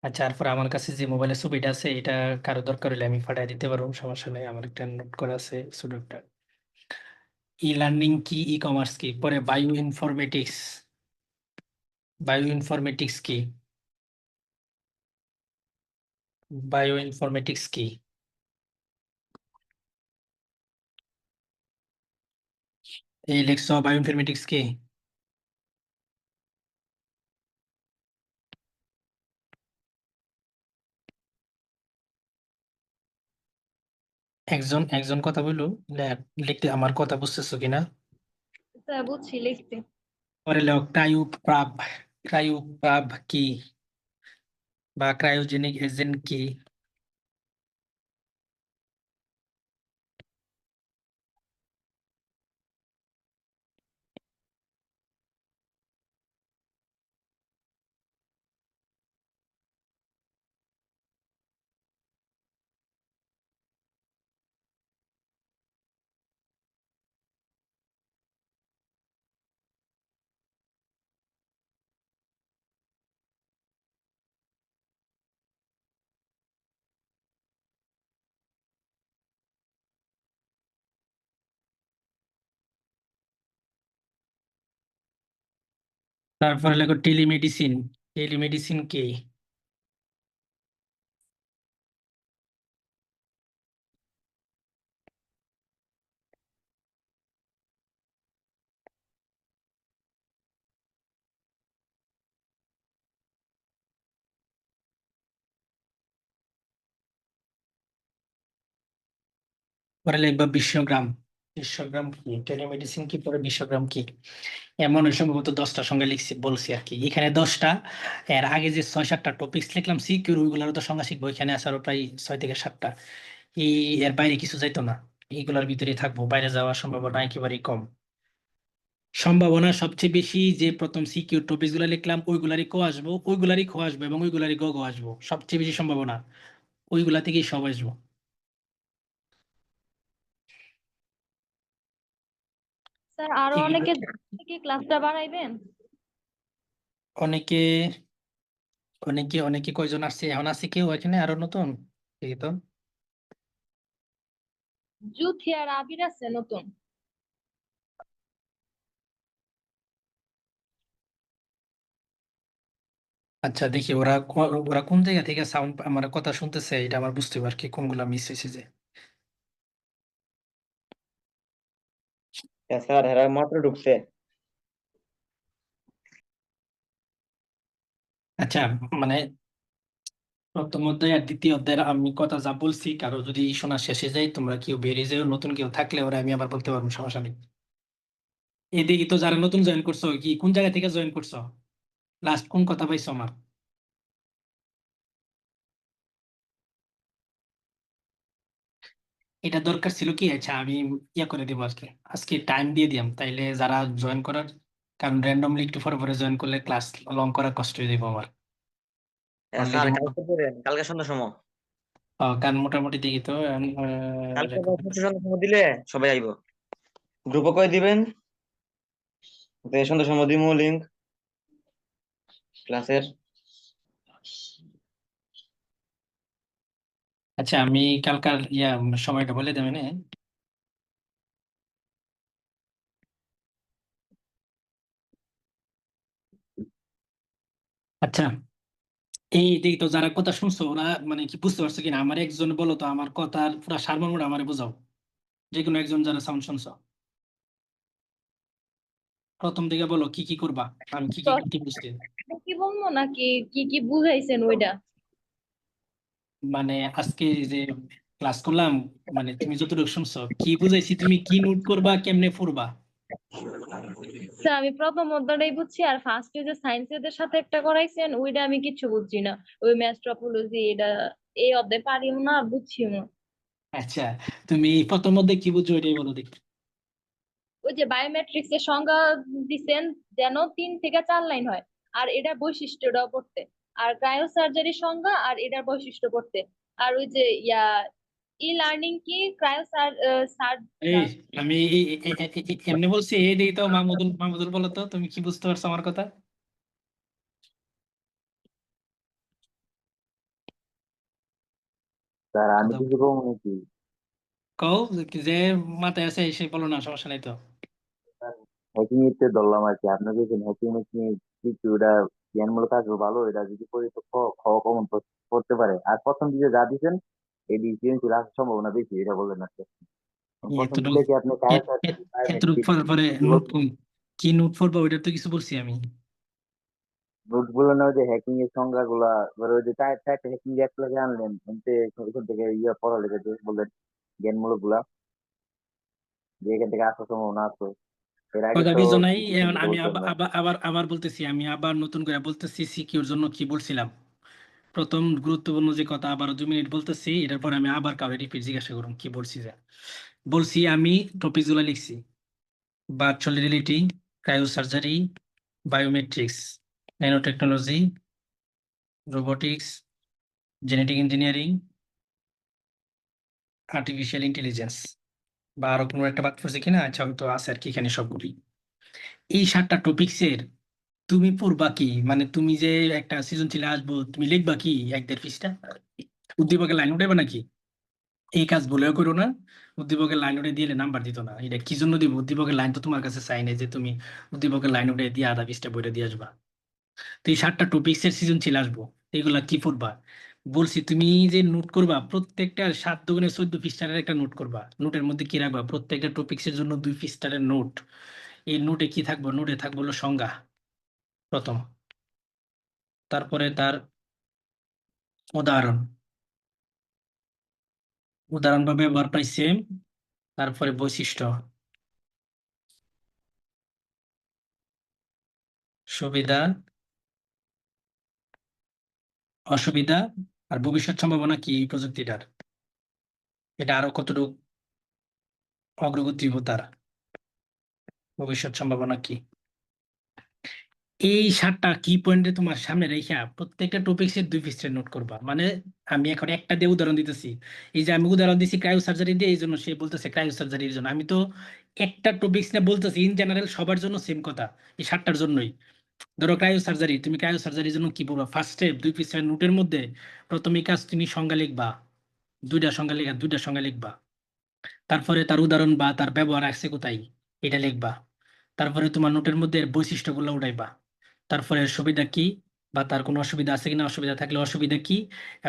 আচ্ছা, তারপর আমার কাছে যে মোবাইলের ছবিটা আছে, এটা কারো দরকার হলে আমি পাঠিয়ে দিতে পারবো, সমস্যা নেই, আমার একটা নোট করা আছে ছোট একটা। ই লার্নিং কি, ই কমার্স কি। পরে বায়ো ইনফরমেটিক্স, বায়ো ইনফরমেটিক্স কি, বায়ো ইনফরমেটিক্স কি। এই লেখছো বায়োইনফরমেটিক্স কি? একজন একজন কথা বললো, লিখতে আমার কথা বুঝতেছো কিনা? স্যার বুঝছি, লিখছি। পরে লেখ ক্রায়োপ্রাব। ক্রায়োপ্রাব কি বা ক্রায়োজেনিক এজেন্ট কি? তারপরে লেখো টেলিমেডিসিন। টেলিমেডিসিন কি? পরে লিখবা বিশ্বগ্রাম। বিশ্বগ্রাম কি? টেলিমেডিসিন কি, পরে বিশ্বগ্রাম কি? এমন সম্ভবত 10টা সংজ্ঞা লিখছি, বলছি আর কি। এখানে 10টা, এর আগে যে 6-7টা টপিক্স লিখলাম সিকিউর, ওইগুলোর তো সংজ্ঞা শিখবো। এখানে আছে আরো প্রায় 6 থেকে 7টা। এর বাইরে কিছু যাইতো না, এইগুলোর ভিতরে থাকবো। বাইরে যাওয়ার সম্ভাবনা একেবারেই কম। সম্ভাবনা সবচেয়ে বেশি যে প্রথম সিকিউর টপিকস গুলো লিখলাম ওইগুলারই ক আসবো, ওইগুলারই খ আসবো, এবং ওইগুলারই গ আসবো। সবচেয়ে বেশি সম্ভাবনা ওইগুলা থেকেই সব আসবো। স্যার আরো এগুলো অনেকে কি ক্লাসটা বাড়াইবেন? অনেকে অনেকে অনেকে কয়জন আসছে এখন? আছে কেউ এখানে আরো নতুন? এই তো জুথি আর আবির আছে নতুন। আচ্ছা, দেখি ওরা ওরা কোন জায়গা থেকে সাউন্ড আমার কথা শুনতেছে, এটা আমার বুঝতে পারি কি কোনগুলা মিস হয়েছে যে। স্যার এরা মাত্র ঢুকছে। আচ্ছা, মানে প্রথম অধ্যায় আর দ্বিতীয় অধ্যায়ের আমি কথা যা বলছি, কারো যদি শোনা শেষে যায় তোমরা কেউ বেরিয়ে যাও, নতুন কেউ থাকলে ওরা আমি আবার বলতে পারবো, সমস্যা নেই। এদিকে তো যারা নতুন জয়েন করছো, কি কোন জায়গা থেকে জয়েন করছো? লাস্ট কোন কথা পাইছো আমার? এটা দরকার ছিল কি? আচ্ছা, আমি ইয়া করে দিব আজকে, আজকে টাইম দিয়ে দিলাম, তাইলে যারা জয়েন করার, কারণ র্যান্ডমলি একটু পরে পরে জয়েন করলে ক্লাস লং করা কষ্ট হয়ে যাবো আমার স্যার অলরেডি। কালকে করেন, কালকে সন্ধ্যার সময়। কারণ মোটামুটি দেখি তো কালকে সন্ধ্যার সময় দিলে সবাই আইবো। গ্রুপে কয়ে দিবেন, সন্ধ্যার সময় দিমু লিঙ্ক ক্লাসের। আচ্ছা, আমি কালকার সময়টা বলে দেবেন। আচ্ছা, এই দেখি তো যারা কথা শুনছো ওরা মানে কি বুঝতে পারছো কিনা, আমার একজন বলো তো আমার কথার পুরো সারমর্মটা আমারে বোঝাও, যে কোনো একজন যারা সাউন্ড শুনছো। প্রথম দিকে বলো কি কি করবা, আমি কি কি কি বুঝতে। কি বলবো নাকি কি কি বুঝাইছেন ওইটা? মানে আজকে যে ক্লাস করলাম, মানে তুমি যতটুকু শুনছো কি বুঝাইছি, তুমি কি নোট করবা, কেমনে পড়বা? স্যার আমি প্রথম অধ্যায়টাই বুঝছি, আর ফার্স্টে যে সায়েন্স এদের সাথে একটা করাইছেন ওইটা আমি কিচ্ছু বুঝছি না। ওই ম্যাথ্রোপোলজি এটা এই অধ্যায় পারিও না, বুঝছিও না। আচ্ছা, তুমি প্রথম মধ্যে কি বুঝছো এটাই বলো দেখি। ওই যে বায়োমেট্রিক্স এর সংজ্ঞা দিছেন, যেন 3 থেকে 4 লাইন হয়, আর এটা বৈশিষ্ট্যটাও পড়তে, আর ক্রায়ো সার্জারির সংজ্ঞা আর এটার বৈশিষ্ট্য পড়তে, আর ওই যে ই লার্নিং কি ক্রায়ো এই আমি এমনি বলছি, এই দেখি তো মাহমুদুল, মাহমুদুল বলো তো তুমি কি বুঝতে পারছো আমার কথা? স্যার আমি কথা কিছু কম নাকি? কও, যে মাথায় আছে সে বলো না, সমস্যা নাই তো। হ্যাকিং এর ধরলাম আর কি, আপনি বলছেন হ্যাকিং মেশিন কিছু এটা জ্ঞানমূলক কাজ ভালো, এটা যদি করি তো খ কমন করতে পারে। আর প্রথম দিকে যা দিচ্ছেন এডি চেঞ্জ আসার সম্ভাবনা বেশি, এটা বললেন না? প্রথম দিকে কি আপনি কায়ো স্যার এতটুকু পড়ার পরে নোট কি নোট পড়বো ওইটা তো কিছু বলছি আমি। নোট গুলো না, ওই যে হ্যাকিং এর সংজ্ঞা গুলা, এবার ওই যে চারটা হ্যাকিং অ্যাপ লাগে আনলেন ওখান থেকে পড়ালেখা যে বললেন জ্ঞানমূলক গুলা, যে এখান থেকে আসার সম্ভাবনা আছে। এর আগে কথা তো কিছু নাই, কিছু এখন আমি বলতেন না। আবার বলতেছি, আমি আবার নতুন করে বলতেছি সিকিউর জন্য কি বলছিলাম। প্রথম গুরুত্বপূর্ণ যে কথা আবার 2 মিনিট বলতেছি, এটার পরে আমি আবার কাউরে রিপিট জিজ্ঞাসা করুন কি বলছি। যে বলছি আমি টপিক গুলা লিখছি: virtual reality, cryosurgery, biometrics, nano technology, robotics, genetic engineering, artificial intelligence, বা আরো কোনো একটা বাদ পড়ছে কিনা, আচ্ছা হয়তো আছে আর কি এখানে সবগুলি। এই 7টা টপিক্সের তুমি পড়বা কি, মানে তুমি যে একটা সৃজনশীলে আসবো তুমি লিখবা কি 1-1.5 পৃষ্ঠা, উদ্দীপকের লাইন উঠাইবা নাকি? এই কাজ বলেও করো না। উদ্দীপকের লাইন উঠে দিলে নাম্বার দিত না। এটা কি জন্য দিব? উদ্দীপকের লাইন তো তোমার কাছে চাই না যে তুমি উদ্দীপকের লাইন উঠে দিয়ে 1/2 পৃষ্ঠা বইটা দিয়ে আসবা। তো এই 7টা টপিক্সের সৃজনশীল আসবো, এগুলা কি পড়বা বলছি। তুমি যে নোট করবা প্রত্যেকটা 7 × 14 পৃষ্ঠার একটা নোট করবা। নোটের মধ্যে কি রাখবা? প্রত্যেকটা টপিক্সের জন্য 2 পৃষ্ঠার নোট। এই নোটে কি থাকবো? নোটে থাকবো হলো সংজ্ঞা প্রথম, তারপরে তার উদাহরণ, উদাহরণ বা ব্যবহার প্রায় সেম, তারপরে বৈশিষ্ট্য, সুবিধা, অসুবিধা, আর ভবিষ্যৎ সম্ভাবনা কি এই প্রযুক্তিটার, এটা আরো কতটুকু অগ্রগতি হবো তার, ভবিষ্যৎ সম্ভাবনা কি। এই 7টা কি পয়েন্টে তোমার সামনে রেখা প্রত্যেকটা টপিক্সের 2 পৃষ্ঠা নোট করবা। মানে আমি এখন একটা দিয়ে উদাহরণ দিতেছি। এই যে আমি উদাহরণ দিচ্ছি ক্রায়ো সার্জারি দিয়ে, এই জন্য সে বলতেছে ক্রায়ো সার্জারির জন্য। আমি তো একটা টপিক্স না বলতেছি, ইন জেনারেল সবার জন্য সেম কথা, এই 7টার জন্যই। ধরো ক্রায়ো সার্জারি, তুমি ক্রায়ো সার্জারির জন্য কি বলবা? ফার্স্ট স্টেপ 2 পৃষ্ঠা নোটের মধ্যে প্রথমে কাজ তুমি সংজ্ঞা লিখবা, 2টা সংজ্ঞা লিখবা। তারপরে তার উদাহরণ বা তার ব্যবহার আছে কোথায় এটা লিখবা। তারপরে তোমার নোটের মধ্যে এর বৈশিষ্ট্যগুলো উঠাইবা। তারপরে এর সুবিধা কি, বা তার কোনো অসুবিধা আছে কিনা, অসুবিধা থাকলে অসুবিধা কি,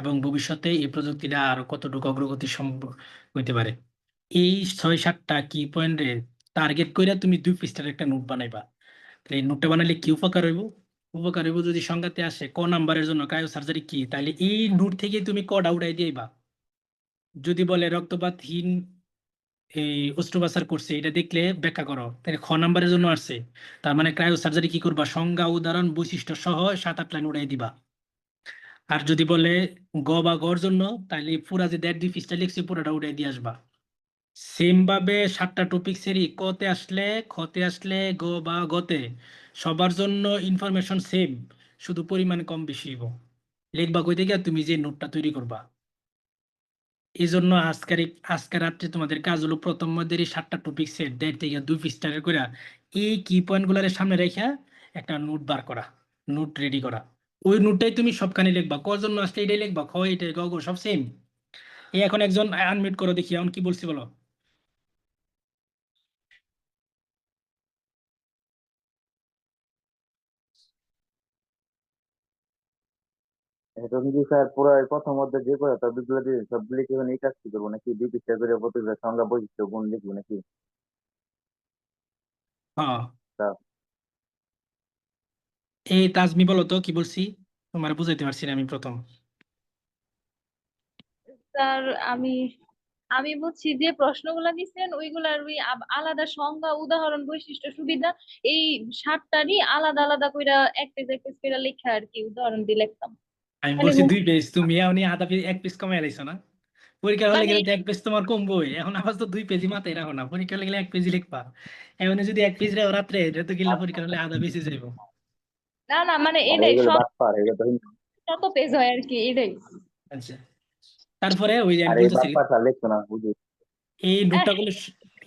এবং ভবিষ্যতে এই প্রযুক্তিটা আরো কতটুকু অগ্রগতি সম্ভব হইতে পারে। এই 6-7টা কি পয়েন্টে টার্গেট করে তুমি 2 পৃষ্ঠার একটা নোট বানাইবা। তাহলে এই নোটটা বানাইলে কি উপকার হইব? উপকার হইব যদি সংজ্ঞাতে আসে ক নাম্বারের জন্য ক্রায়ো সার্জারি কি, তাহলে এই নোট থেকে তুমি কটা উঠাই দিয়েবা। যদি বলে রক্তপাতহীন এই অস্ত্রোপচার করছে, এটা দেখলে ব্যাখ্যা করো, তাহলে খ নাম্বারের জন্য আসছে। তার মানে ক্রায়ো সার্জারি কি করবা? সংজ্ঞা, উদাহরণ, বৈশিষ্ট্য সহ 7-8 লাইন উঠাই দিবা। আর যদি বলে গ বা গর জন্য, তাহলে পুরা যে 1.5-2 পৃষ্ঠা লিখছে পুরোটা উঠাই দিয়ে আসবা। সেম ভাবে 7টা টপিক্সেরই কতে আসলে, খতে আসলে, গ বা গতে সবার জন্য ইনফরমেশন সেম, শুধু পরিমাণ কম বেশি হইব। লিখবা কই থেকে? তুমি যে নোটটা তৈরি করবা। এই জন্য আজকে রাত্রে তোমাদের কাজ হলো প্রথম মধ্যে এই 7টা টপিক্সের 1.5 থেকে 2 পৃষ্ঠার করে এই কি পয়েন্ট গুলার সামনে রেখা একটা নোট বার করা, নোট রেডি করা। ওই নোটটাই তুমি সবখানে লিখবা, কর জন্য আসলে এটাই লিখবা, খ এটাই, গ গ সব সেম। এই এখন একজন আনমিউট করো দেখি, এখন কি বলছি বলো। এখন কি স্যার পুরো প্রথম অধ্যায় যে করে টপিক গুলো দিয়ে সবগুলি কি মানে এই কাজ কি করবো নাকি? 2 পৃষ্ঠা করে প্রতিটা সংজ্ঞা বৈশিষ্ট্য গুণ লিখবো নাকি? হ্যাঁ, তা এই তাজমি বলো তো কি বলছি, তোমার বুঝাইতে পারছি না আমি প্রথম। স্যার, আমি আমি বুঝছি যে প্রশ্নগুলা দিচ্ছেন ওইগুলার ওই আলাদা সংজ্ঞা, উদাহরণ, বৈশিষ্ট্য, সুবিধা, এই 7টারই আলাদা আলাদা কইরা এক পেজ কইরা লেখা আর কি, উদাহরণ দিয়ে লিখতাম। আমি মানে বলছি 2 পেজ, তুমি এমনি আধা পেজ 1 পেজ কমাই লাইছো না। পরীক্ষা হলে মানে গেলে তো 1 পেজ তোমার কমবই, এখন আবার তো 2 পেজই মাথায় রাখো না, পরীক্ষা হলে গেলে 1 পেজই লিখবা। এমনি যদি 1 পেজ রাখো রাত্রে, এটা তো গেলে পরীক্ষা হলে আধা পেজে যাইবো। না না, মানে আর এটাই এইগুলো সব বাটপার, এগুলো তো কত পেজ হয় আর কি, এটাই। আচ্ছা, তারপরে ওই যে আর আমি এই বলতেছি বাটপার স্যার লিখতো না বুঝি। এই আহ, নোটটা করলে,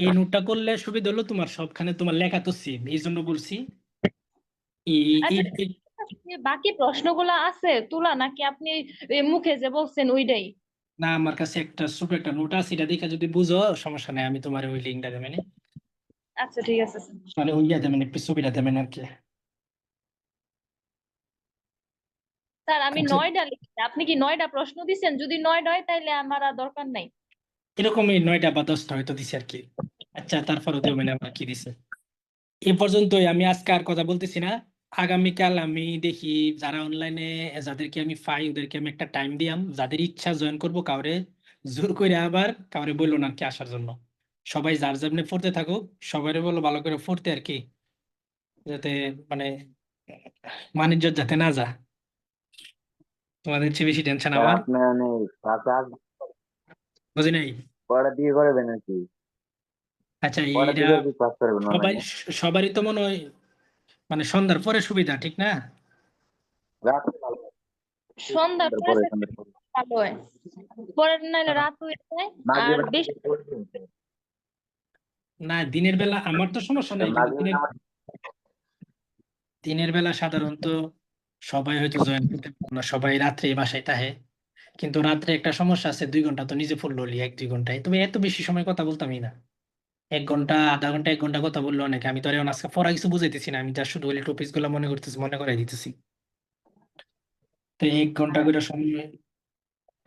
এই নোটটা করলে সুবিধা হলো তোমার সবখানে তোমার লেখা তো সেম, এই জন্য বলছি। এই আচ্ছা, এই- এই- যে বাকি প্রশ্নগুলা আছে তুলা নাকি আপনি এই মুখে যে বলছেন ওইটাই? না, আমার কাছে একটা ছোট একটা নোট আছে, এটা দেখে যদি বুঝো সমস্যা নেই, আমি তোমার ওই লিঙ্কটা দেবেন, আচ্ছা ঠিক আছে স্যার। মানে ওই দেবেন একটু ছবিটা দেবেন আর কি। স্যার আমি আচ্ছা, 9টা লিখছি, আপনি কি 9টা প্রশ্ন দিচ্ছেন? যদি 9টা হয় তাহলে আমার আর দরকার নাই। এরকমই 9টা বা 10টা হয়তো দিছে আর কি। আচ্ছা, তারপরে দেব মানে আমরা কি দিছে এ পর্যন্তই। আমি আজকে আর কথা বলতেছি না। আগামীকাল আমি দেখি যারা অনলাইনে, যাদেরকে আমি পাই ওদেরকে আমি একটা টাইম দিয়াম, যাদের ইচ্ছা জয়েন করব, কাউরে জোর করে আবার কাউরে বললো না আর কি আসার জন্য। সবাই যার যেমনি পড়তে থাকুক, সবাই বললো ভালো করে পড়তে আর কি, যাতে মানে বাণিজ্য যাতে না যা, তোমাদের চেয়ে বেশি টেনশন স্যার আমার। আপনি মানে ক্লাসে আসবেন, বুঝি নাই। পড়া দিয়ে করবেন নাকি? আচ্ছা, পড়া এইটা দিয়ে কি ক্লাস করবেন সবাই, অনলাইনে? সবারই তো মনে হয় মানে সন্ধ্যার পরে সুবিধা, ঠিক না? রাতে ভালো হয়। সন্ধ্যার পরে স্যার সন্ধ্যার পরে ভালো হয়, পরে নাইলে রাত হয়ে যায়। আর মাগরিবের বেশি নামাজ পড়বেন তো? না, দিনের বেলা আমার তো সমস্যা স্যার নাই, কিন্তু মাগরিবের নামাজ দিনের বেলা সাধারণত সবাই হয়তো জয়েন করতে পারে না, সবাই রাত্রে বাসায় থাকে। কিন্তু রাত্রে একটা সমস্যা আছে, 2 ঘন্টা তো নিজে পড়লো 1-2 ঘন্টায়, তবে এত বেশি সময় কথা বলতামই না। 1 ঘন্টা, আধা ঘন্টা, 1 ঘন্টা কথা বললো অনেকে। আমি তো আর এখন আজকে পড়া কিছু বুঝাইতেছি না, আমি যা শুধু ওই টপিক গুলো মনে করতেছি, মনে করাই দিতেছি। তো 1 ঘন্টা করে সময়,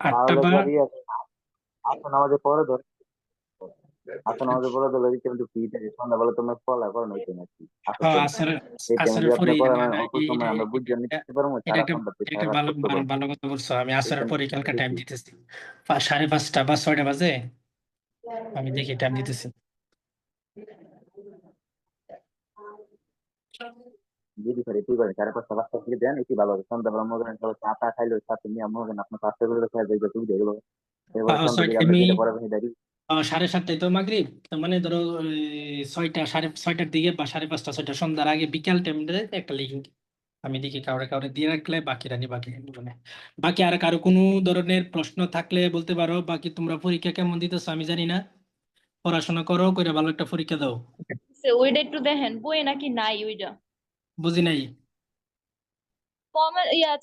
8টা তাহলে বা স্যার আসন আমাদের পরে ধরে, আসন আমাদের পরে ধরে দিতে কিন্তু ফ্রি থাকে সন্ধ্যাবেলা তোমরা পড়া করো না ওইটা নাকি আসর হ্যাঁ, টাইমে? সেই টাইমে আসরের যদি আপনি পরেই পড়ান আমি অল্প সময় আমরা বুঝতে নিতে পারবো, এটা সারা একটা, সন্ধ্যা থেকে একটা সারা রাত ভালো করতে ভালো পারবো। ভালো কথা বলছো। আমি আসরের এটা পরে কালকে টাইম দেখি দিতেছি, 5:30 বা 6টা বাজে, আমি দেখি টাইম দিতেছি। যদি পারে তুই করেন 5:30 5টা থেকে দেন, একটু ভালো হবে। সন্ধ্যাবেলা মনে করেন সবাই চা টা খাইলো, সাথে নিয়ে মনে করেন আপনার 5টা করে খেয়ে যাইবে, তুমি দেখলো এরপরে সন্ধ্যা থেকে আমরা আমি যেটা পড়াবেন দাঁড়িয়ে 7:30টায় তো মাগরিব, তো মানে ধরো 6টা, 6:30টার দিকে বা 5:30 6টা, সন্ধ্যার আগে বিকাল টাইমটা একটা লিঙ্ক আমি দেখি কাউরে কাউরে দিয়ে রাখলে বাকিরা নি, বাকি মানে বাকি আর কারো কোনো ধরনের প্রশ্ন থাকলে বলতে পারো। বাকি তোমরা পরীক্ষা কেমন দিতেছো আমি জানি না, পড়াশোনা করো, করে ভালো একটা পরীক্ষা দাও। ওইটা একটু দেখেন বইয়ে নাকি নাই ওইটা। বুঝি নাই।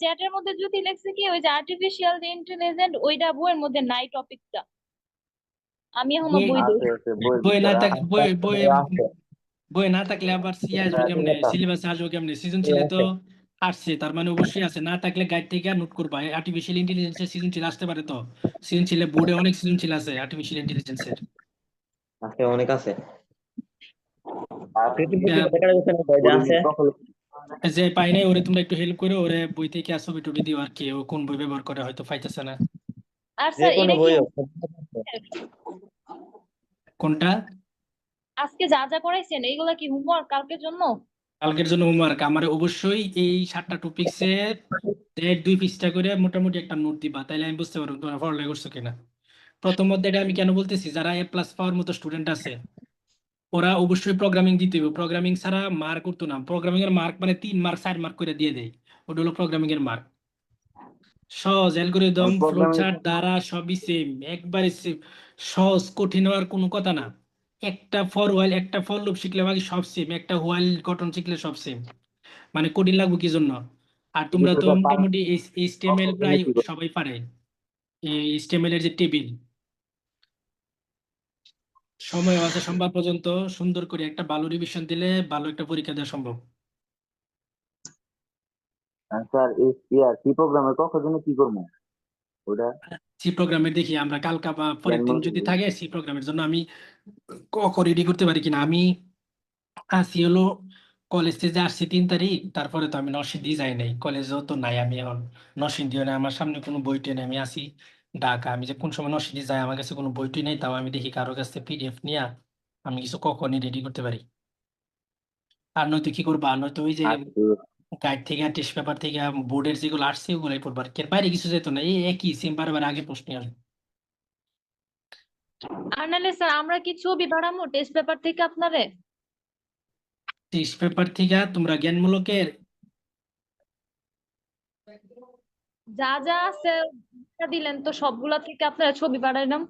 চ্যাটের মধ্যে যদি লেখছে কি ওই যে আর্টিফিশিয়াল ইন্টেলিজেন্ট, ওইটা বইয়ের মধ্যে নাই টপিকটা। আমি এখনো বই, বই আছে দেখি। আছে বইয়ের বই না ভিতরে থাক, আছে। বই না থাকলে আবার সিএ আসবো কেমনে, সিলেবাসে আসবো কেমনে? সৃজনশীলে তো আসছে, তার মানে অবশ্যই আছে। না থাকলে গাইড থেকে নোট করবা। আর্টিফিশিয়াল ইন্টেলিজেন্সের সৃজনশীল আসতে পারে তো, সৃজনশীলে বোর্ডে অনেক সৃজনশীল আছে আর্টিফিশিয়াল ইন্টেলিজেন্সের। আছে, অনেক আছে। আর কখন যে পাই নাই ওরে তোমরা একটু হেল্প করে, ওরে বই থেকে ছবি টবি দিও আর কি, ও কোন বই ব্যবহার করে হয়তো পাইতেছে না। আর যে স্যার কোনো এটা কি বই হোক। কোনটা? আজকে যা যা করাইছেন এইগুলা কি হোমওয়ার্ক কালকের জন্য? কালকের জন্য হোমওয়ার্ক আমার অবশ্যই এই 7টা টপিক্সের 1-2 পৃষ্ঠা করে মোটামুটি একটা নোট দিবা, তাইলে আমি বুঝতে পারবো তোমরা পড়ালেখা করছো কিনা। প্রথম অধ্যায়টা আমি কেন বলতেছি, যারা A+ পাওয়ার মতো স্টুডেন্ট আছে ওরা অবশ্যই প্রোগ্রামিং দিতে হবে। প্রোগ্রামিং ছাড়া মার্ক করতো না। প্রোগ্রামিং এর মার্ক মানে 3 মার্ক 4 মার্ক করে দিয়ে দেয়, ওটা হলো প্রোগ্রামিং এর মার্ক। সহজ অ্যালগরিদম, প্রোগ্রামিং ফ্লোচার্ট দ্বারা সবই সেম, একবারে সেম। সহজ, কঠিন হওয়ার কোনো কথা না। একটা ফর হোয়াইল, একটা ফর লুপ শিখলে বাকি সব সেম, একটা হোয়াইল গঠন শিখলে সব সেম, মানে কঠিন লাগবে কি জন্য? আর তোমরা তো মোটামুটি এইচটিএমএল প্রায় কি করবো? সবাই পারে। এইচটিএমএল এর যে টেবিল, সময় আছে সোমবার পর্যন্ত, সুন্দর করে একটা ভালো রিভিশন দিলে ভালো একটা পরীক্ষা দেওয়া সম্ভব। স্যার সি প্রোগ্রামে কখন জন্য কি করবো ওটা? সি প্রোগ্রামের দেখি আমরা কালকা বা পরের দিন যদি থাকে, সি প্রোগ্রামের জন্য আমি রেডি করতে পারি কিনা। আমি আসি হলো কলেজ থেকে আসছি 3 তারিখ, তারপরে তো আমি নরসিংদী যাই নাই, কলেজেও তো নাই। আমি এখন নরসিংদীও নাই, আমার সামনে কোনো বইটি নেই, আমি আসি ঢাকা। আমি যে কোন সময় নরসিংদী যাই, আমার কাছে কোনো বইটি নেই, তাও আমি দেখি কারো কাছে পিডিএফ নিয়ে আমি কিছু কখনই রেডি করতে পারি। আর নয়তো কি করবা, নয়তো ওই যে গাইড থেকে, টেস্ট পেপার থেকে, বোর্ডের যেগুলো আসছে ওগুলাই পড়বার, এর বাইরে কিছু যেত না। এই একই সেম, বারবার আগে প্রশ্ন আসবে। আর নাহলে স্যার আমরা কি ছবি বানাবো টেস্ট পেপার থেকে আপনারে? টেস্ট পেপার থেকে তোমরা জ্ঞানমূলকের যা যা আছে তা দিলেন তো, সবগুলা থেকে আপনারা ছবি পাঠাইলাম।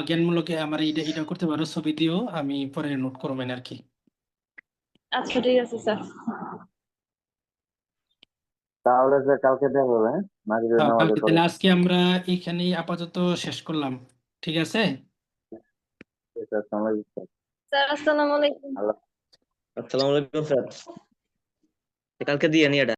জ্ঞানমূলকে আমার এটা এটা করতে পারো, ছবি দিও, আমি পরে নোট করবেন আর কি। আচ্ছা ঠিক আছে স্যার। তাহলে স্যার কালকে দেখা হবে, হ্যাঁ মাগরিবের নামাজের কালকে পরে। তাহলে আজকে আমরা এখানেই আপাতত শেষ করলাম, ঠিক আছে? স্যার আসসালামু আলাইকুম স্যার। স্যার আসসালামু আলাইকুম। আল্লাহ আসসালামু আলাইকুম স্যার, কালকে দিয়ে নি এটা।